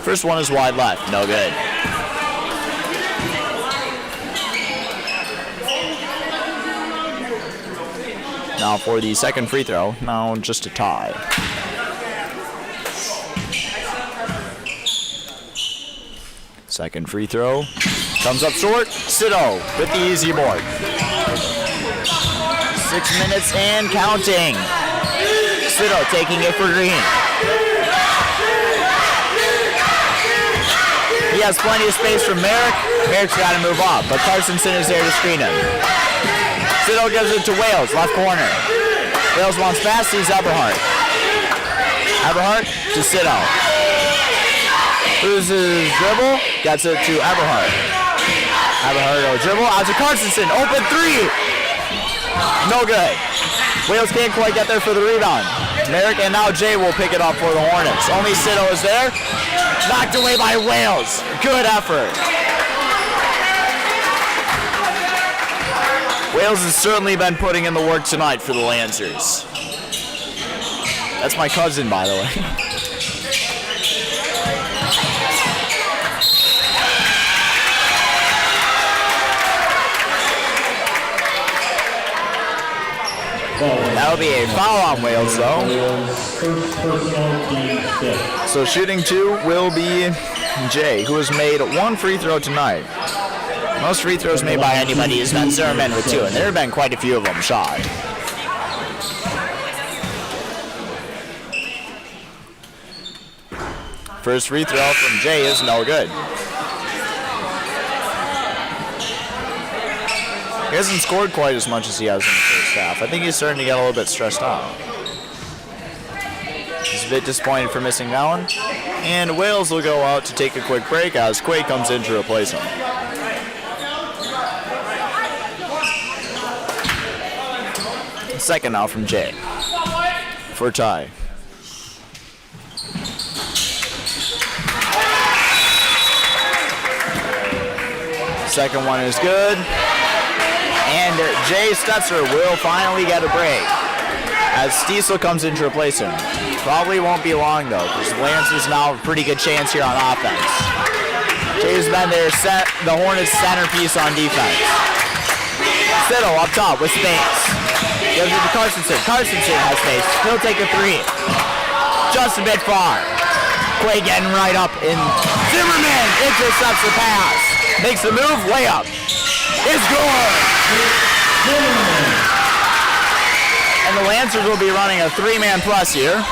First one is wide left, no good. Now for the second free throw, now just a tie. Second free throw comes up short. Sito with the easy board. 6 minutes and counting. Sito taking it for Green. He has plenty of space for Merrick. Merrick's got to move off, but Carsonson is there to screen him. Sito gives it to Wales, left corner. Wales wants pass, sees Eberhardt. Eberhardt to Sito. Loses dribble, gets it to Eberhardt. Eberhardt will dribble, out to Carsonson, open 3. No good. Wales can't quite get there for the rebound. Merrick and now Jay will pick it up for the Hornets. Only Sito is there. Knocked away by Wales. Good effort. Wales has certainly been putting in the work tonight for the Lancers. That's my cousin, by the way. That'll be a foul on Wales, though. So shooting 2 will be Jay, who has made 1 free throw tonight. Most free throws made by anybody has been Zimmerman with 2, and there have been quite a few of them shot. First free throw from Jay is no good. He hasn't scored quite as much as he has in the first half. I think he's starting to get a little bit stressed out. He's a bit disappointed for missing that one. And Wales will go out to take a quick break as Quake comes in to replace him. Second now from Jay for a tie. Second one is good. And Jay Stetzer will finally get a break as Stiesel comes in to replace him. Probably won't be long though, because Lancers now have a pretty good chance here on offense. Jay's been their the Hornets centerpiece on defense. Sittle up top with space. Gives it to Carsonson. Carsonson has space. He'll take a 3. Just a bit far. Quay getting right up in. Zimmerman intercepts the pass. Makes the move. Layup. It's good. And the Lancers will be running a 3-man plus here.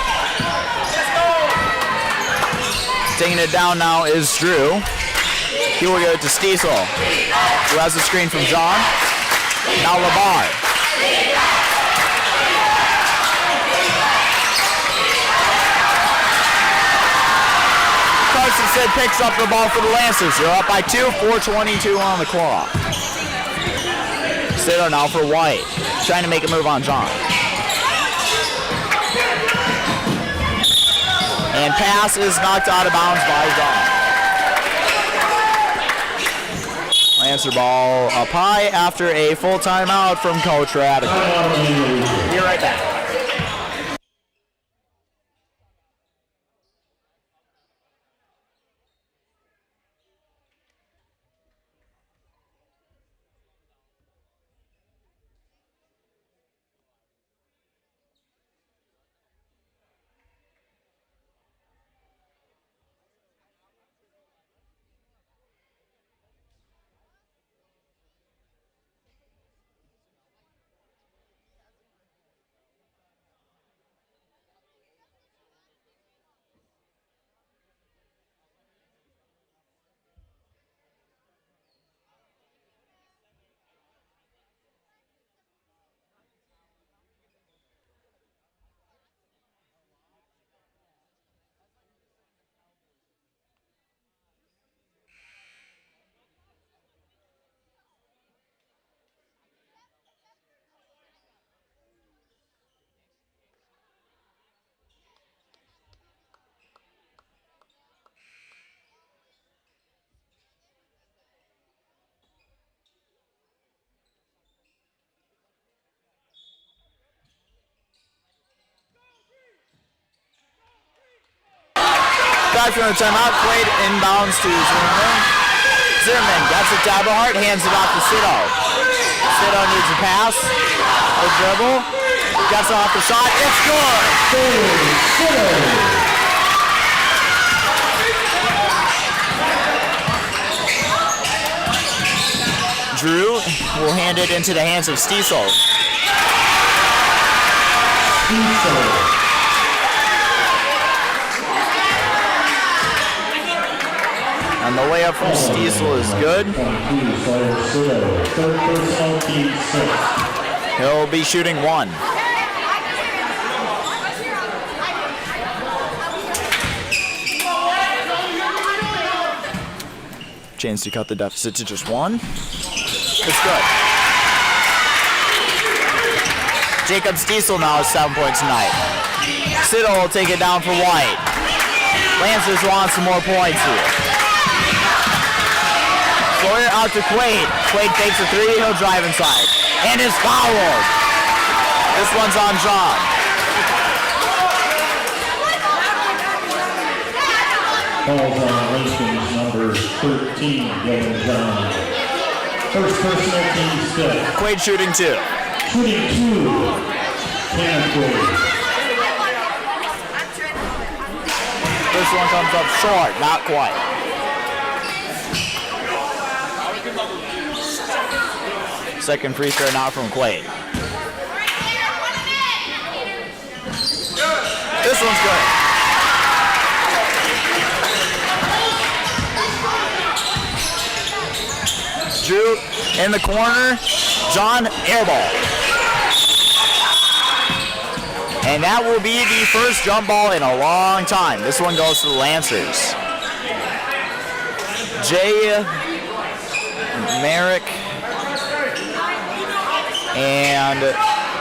Taking it down now is Drew. He will go to Stiesel, who has the screen from John. Now Labar. Carsonson picks up the ball for the Lancers. They're up by 2, 4:22 on the clock. Sito now for White, trying to make a move on John. And pass is knocked out of bounds by John. Lancer ball up high after a full timeout from Coach Radical. Be right back. back from the timeout. Quaid inbounds to Zimmerman. Zimmerman gets it to Eberhardt, hands it off to Sito. Sito needs a pass. A dribble. Gets off the shot. It's good. Drew will hand it into the hands of Stiesel. And the layup from Stiesel is good. He'll be shooting one. Chance to cut the deficit to just one. It's good. Jacob Stiesel now has 7 points tonight. Siddle will take it down for White. Lancers want some more points here. Sawyer out to Quaid. Quaid takes a three, he'll drive inside. And is fouled. This one's on John. Falls on Lincoln's number 13, Young John. First personal, team 6. Quaid shooting two. Shooting two. Quaid. This one comes up short, not quite. Second free throw now from Quaid. This one's good. Drew in the corner. John, air ball. And that will be the first jump ball in a long time. This one goes to the Lancers. Jay, Merrick, and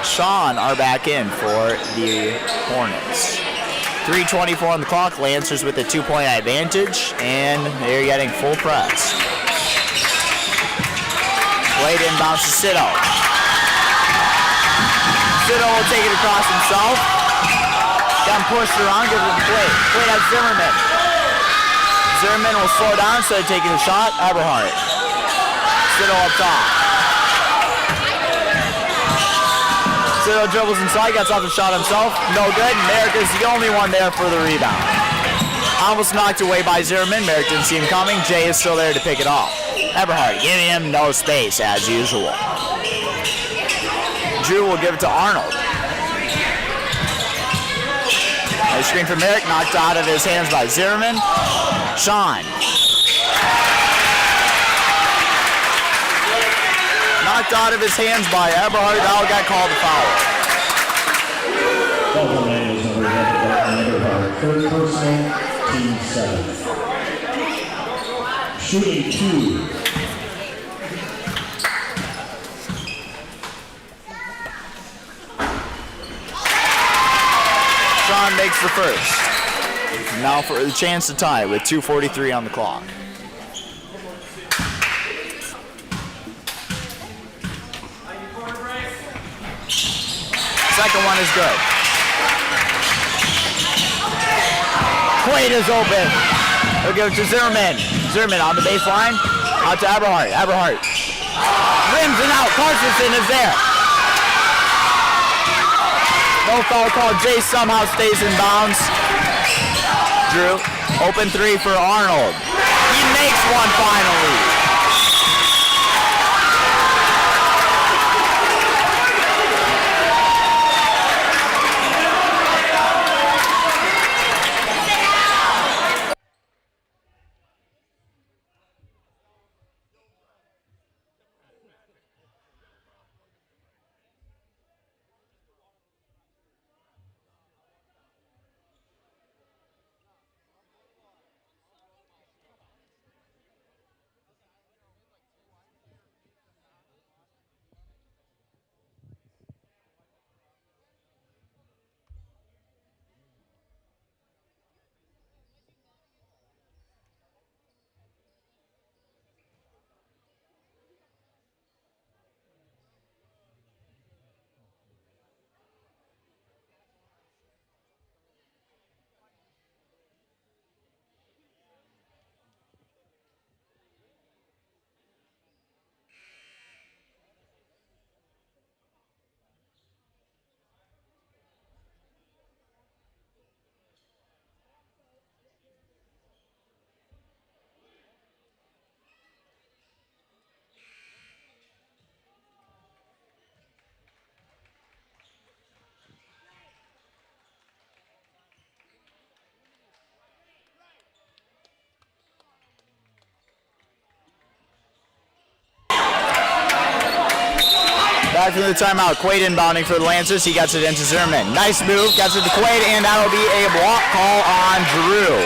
Sean are back in for the Hornets. 3:24 on the clock. Lancers with a 2-point advantage, and they're getting full press. Quaid inbounds to Sito. Sito will take it across himself. Got him pushed around, gives him Quaid. Quaid has Zimmerman. Zimmerman will slow down instead of taking the shot. Eberhardt. Sito up top. Sito dribbles inside, gets off the shot himself. No good. Merrick is the only one there for the rebound. Almost knocked away by Zimmerman. Merrick didn't see him coming. Jay is still there to pick it off. Eberhardt giving him no space as usual. Drew will give it to Arnold. A screen for Merrick, knocked out of his hands by Zimmerman. Sean. Knocked out of his hands by Eberhardt. Now got called a foul. Third personal, team 7. Shooting two. Sean makes the first. Now for the chance to tie with 2:43 on the clock. Second one is good. Quaid is open. He'll give it to Zimmerman. Zimmerman on the baseline. Out to Eberhardt. Eberhardt. Rims and out. Carstensen is there. No foul call. Jay somehow stays in bounds. Drew. Open three for Arnold. He makes one finally. back from the timeout. Quaid inbounding for the Lancers. He gets it into Zimmerman. Nice move. Gets it to Quaid, and that'll be a block call on Drew.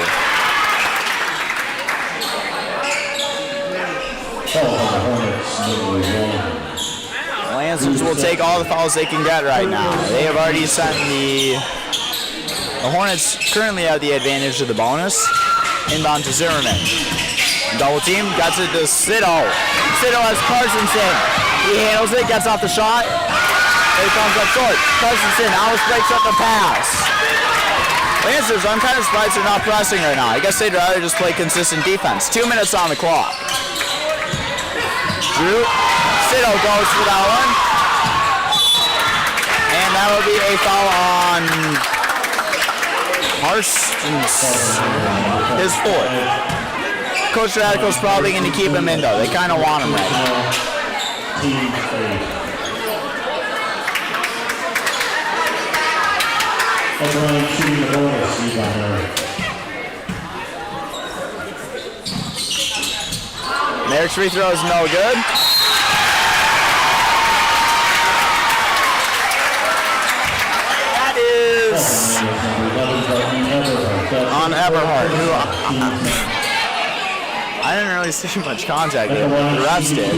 Lancers will take all the fouls they can get right now. They have already sent the Hornets currently have the advantage of the bonus. Inbound to Zimmerman. Double team, gets it to Sito. Sito has Carsonson. He handles it, gets off the shot. Here comes up short. Carsonson almost breaks up the pass. Lancers, I'm kind of surprised they're not pressing right now. I guess they'd rather just play consistent defense. 2 minutes on the clock. Drew. Sito goes for that one. And that will be a foul on Harston's, his fourth. Coach Radical's probably going to keep him in though. They kind of want him right now. Merrick's free throw is no good. That is on Eberhardt, who I didn't really see much contact with him, but the refs did.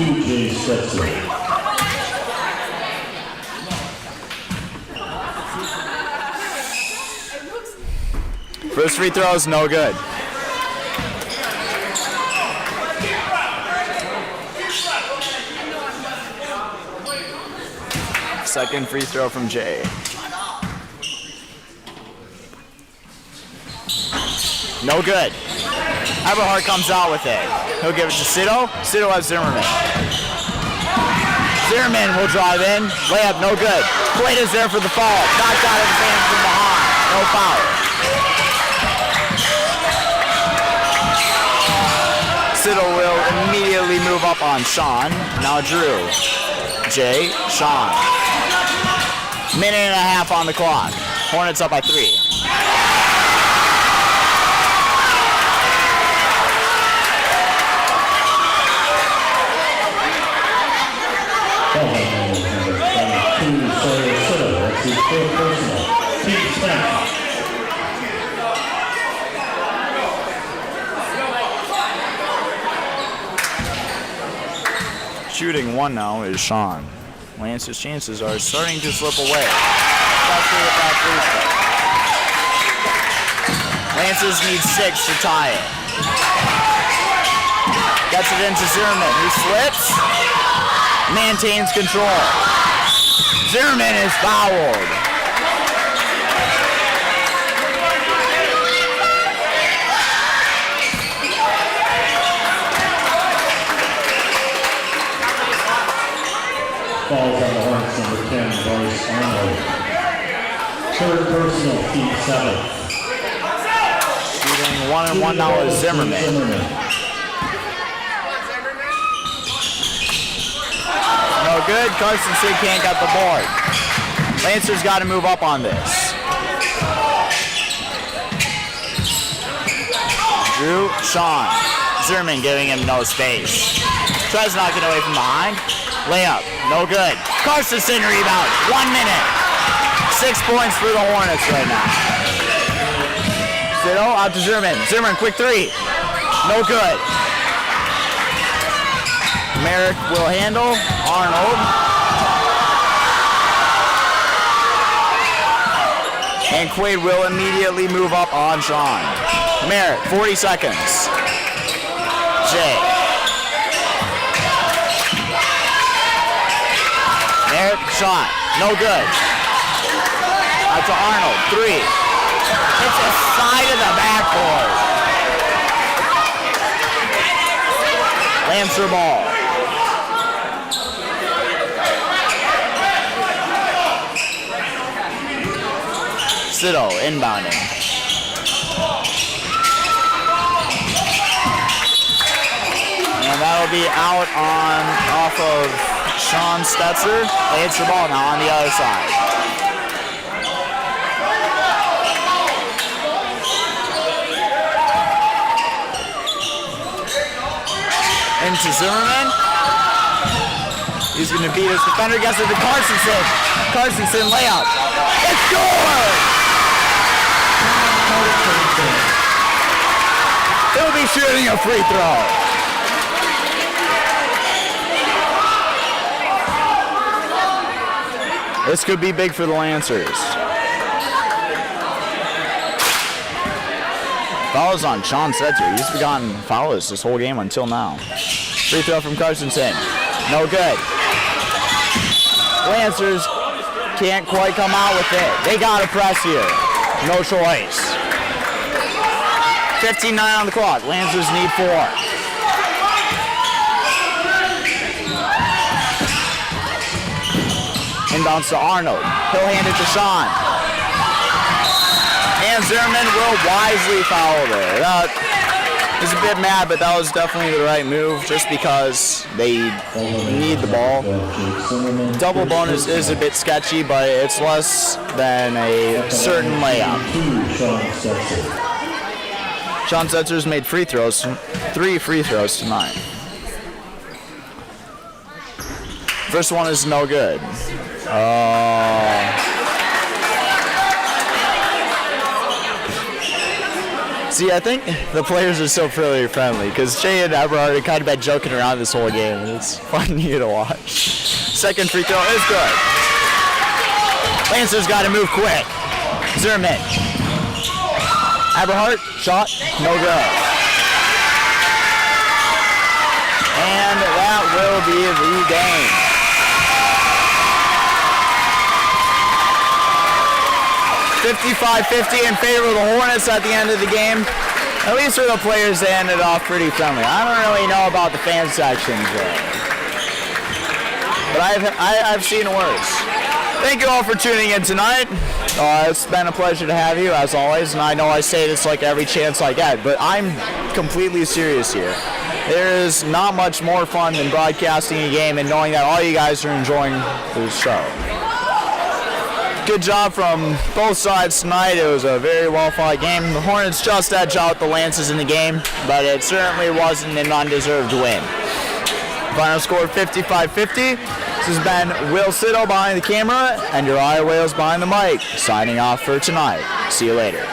First free throw is no good. Second free throw from Jay. No good. Eberhardt comes out with it. He'll give it to Sito. Sito has Zimmerman. Zimmerman will drive in. Layup, no good. Quaid is there for the fall. Knocked out of his hand from behind. No foul. Sito will immediately move up on Sean. Now Drew. Jay, Sean. Minute and a half on the clock. Hornets up by 3. Shooting one now is Sean. Lance's chances are starting to slip away. Lance's need 6 to tie it. Gets it into Zimmerman, who slips. Maintains control. Zimmerman is fouled. Falls on the Hornets, number 10, Bryce Arnold. Third personal, team 7. Shooting 1-1 now is Zimmerman. No good. Carson can't get the board. Lancers got to move up on this. Drew, Sean. Zimmerman giving him no space. Tries to knock it away from behind. Layup, no good. Carson rebound, 1 minute. 6 points for the Hornets right now. Sito out to Zimmerman. Zimmerman, quick 3. No good. Merrick will handle. Arnold. And Quaid will immediately move up on Sean. Merrick, 40 seconds. Jay. Merrick, shot. No good. Out to Arnold. 3. Hits the side of the backboard. Lancer ball. Sito inbounding. And that'll be out off of Sean Stetzer. They hits the ball now on the other side. Into Zimmerman. He's going to beat his defender. Gets it to Carstensen. Carstensen layup. It's good! He'll be shooting a free throw. This could be big for the Lancers. Fouls on Sean Setzer. He's gotten fouls this whole game until now. Free throw from Carstensen. No good. Lancers can't quite come out with it. They gotta press here. No choice. 15-9 on the clock. Lancers need 4. Inbounds to Arnold. He'll hand it to Sean. And Zimmerman will wisely foul there. That is a bit mad, but that was definitely the right move just because they need the ball. Double bonus is a bit sketchy, but it's less than a certain layup. Sean Setzer's made 3 free throws tonight. First one is no good. See, I think the players are so fairly friendly because Jay and Eberhard have kind of been joking around this whole game, and it's fun here to watch. Second free throw is good. Lancers got to move quick. Zimmerman. Eberhard, shot, no good. And that will be the game. 55-50 in favor of the Hornets at the end of the game. At least for the players, they ended off pretty friendly. I don't really know about the fan sections there, but I've seen worse. Thank you all for tuning in tonight. It's been a pleasure to have you, as always, and I know I say this like every chance I get, but I'm completely serious here. There is not much more fun than broadcasting a game and knowing that all you guys are enjoying the show. Good job from both sides tonight. It was a very well-fought game. The Hornets just edged out the Lancers in the game, but it certainly wasn't an undeserved win. Final score 55-50. This has been Will Siddle behind the camera and your Iowa Whales behind the mic. Signing off for tonight. See you later.